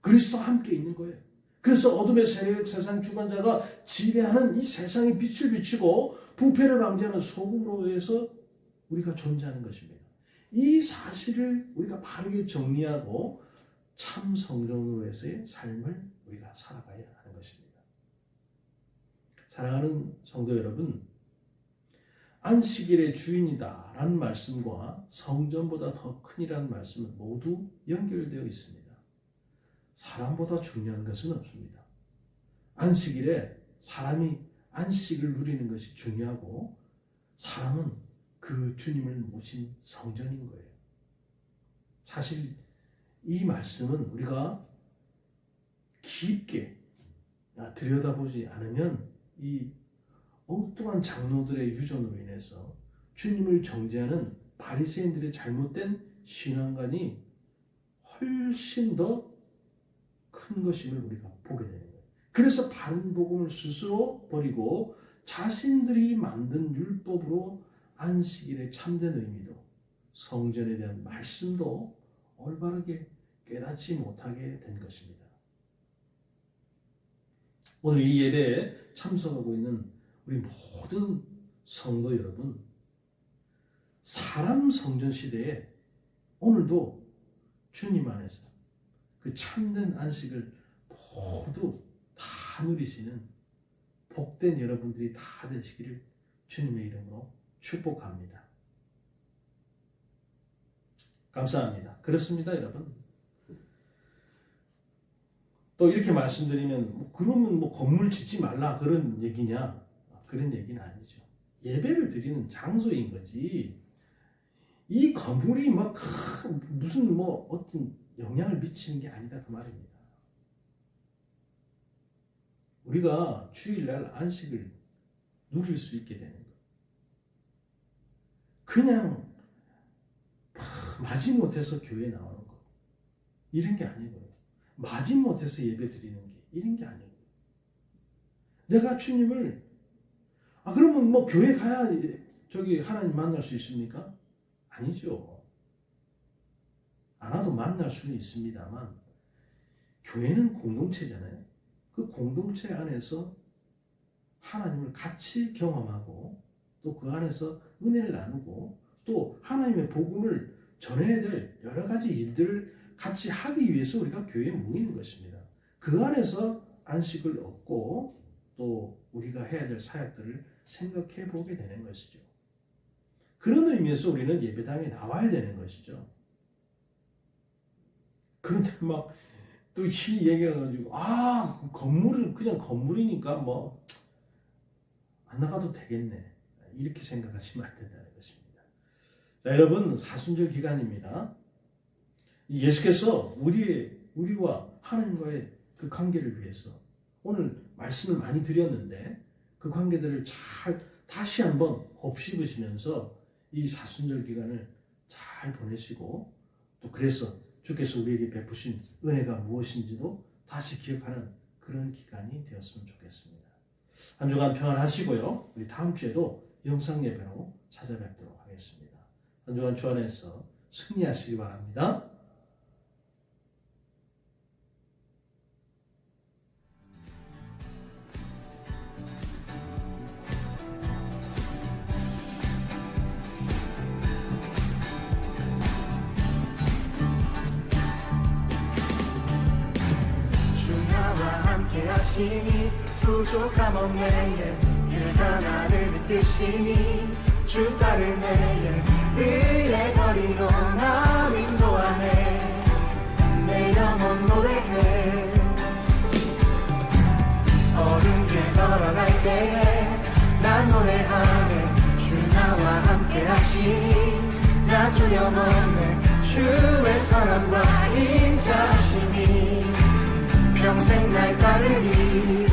그리스도와 함께 있는 거예요. 그래서 어둠의 세력, 세상 주관자가 지배하는 이 세상의 빛을 비추고 부패를 방지하는 소금으로 해서 우리가 존재하는 것입니다. 이 사실을 우리가 바르게 정리하고 참 성전으로서의 삶을 우리가 살아가야 하는 것입니다. 사랑하는 성도 여러분, 안식일의 주인이다 라는 말씀과 성전보다 더 큰이라는 말씀은 모두 연결되어 있습니다. 사람보다 중요한 것은 없습니다. 안식일에 사람이 안식을 누리는 것이 중요하고 사람은 그 주님을 모신 성전인 거예요. 사실 이 말씀은 우리가 깊게 들여다보지 않으면 이 엉뚱한 장로들의 유전으로 인해서 주님을 정죄하는 바리새인들의 잘못된 신앙관이 훨씬 더 큰 것임을 우리가 보게 되는 거예요. 그래서 바른 복음을 스스로 버리고 자신들이 만든 율법으로 안식일의 참된 의미도 성전에 대한 말씀도 올바르게 깨닫지 못하게 된 것입니다. 오늘 이 예배에 참석하고 있는 우리 모든 성도 여러분, 사람 성전 시대에 오늘도 주님 안에서 그 참된 안식을 모두 다 누리시는 복된 여러분들이 다 되시기를 주님의 이름으로 축복합니다. 감사합니다. 그렇습니다, 여러분. 또 이렇게 말씀드리면 그러면 건물 짓지 말라 그런 얘기냐? 그런 얘기는 아니죠. 예배를 드리는 장소인 거지. 이 건물이 무슨 어떤 영향을 미치는 게 아니다 그 말입니다. 우리가 주일날 안식을 누릴 수 있게 되는 것. 그냥 마지못해서 교회에 나오는 것. 이런 게 아니고요. 마지못해서 예배 드리는 게 이런 게 아니고요. 내가 주님을 그러면 교회 가야 하나님 만날 수 있습니까? 아니죠. 안 와도 만날 수는 있습니다만 교회는 공동체잖아요. 그 공동체 안에서 하나님을 같이 경험하고 또 그 안에서 은혜를 나누고 또 하나님의 복음을 전해야 될 여러 가지 일들을 같이 하기 위해서 우리가 교회에 모이는 것입니다. 그 안에서 안식을 얻고 또 우리가 해야 될 사역들을 생각해 보게 되는 것이죠. 그런 의미에서 우리는 예배당에 나와야 되는 것이죠. 그런데 또 이 얘기가 가지고 건물은 그냥 건물이니까 안 나가도 되겠네 이렇게 생각하시면 안 된다는 것입니다. 자, 여러분, 사순절 기간입니다. 예수께서 우리와 하나님과의 그 관계를 위해서 오늘 말씀을 많이 드렸는데 그 관계들을 잘 다시 한번 곱씹으시면서 이 사순절 기간을 잘 보내시고 또 그래서 주께서 우리에게 베푸신 은혜가 무엇인지도 다시 기억하는 그런 기간이 되었으면 좋겠습니다. 한 주간 평안하시고요. 우리 다음 주에도 영상 예배로 찾아뵙도록 하겠습니다. 한 주간 주 안에서 승리하시기 바랍니다. 하시니 부족함 없네 그가 나를 이끄시니 주 따르네 그의 거리로 나 인도하네 내 영혼 노래해 어두운 길 걸어갈 때에 난 노래하네 주 나와 함께 하시니 나 두려움 없네 주의 선함과 인자하시니 평생 날 따르리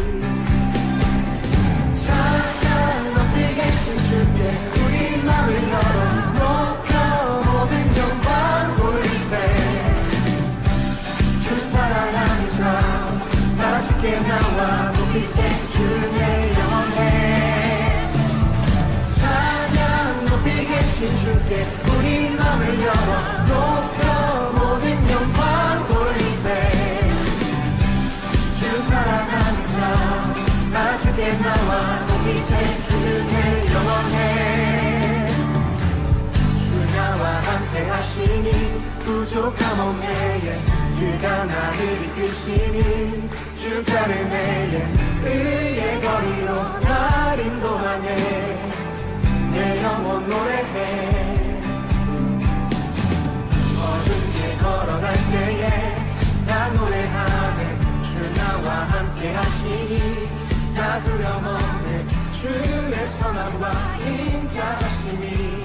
찬양 높이 계신 주께 우리 맘을 열어 높여 모든 영광 돌리세 주 사랑하는 자다 주께 나와 높이세 주의 영원해 찬양 높이 계신 주께 우리 맘을 열어 높여 모든 영광 돌리세 사랑하는 자 주께 나와 높이세 주의 영원해 하시니 부족함 없네 그가 나를 이끄시니 주가를 매에 의의 거리로 날 인도하네 내 영혼 노래해 어둠에 걸어갈 때에 나 노래하네 주 나와 함께 하시니 나 두려움 없네 주의 선함과 인자하시니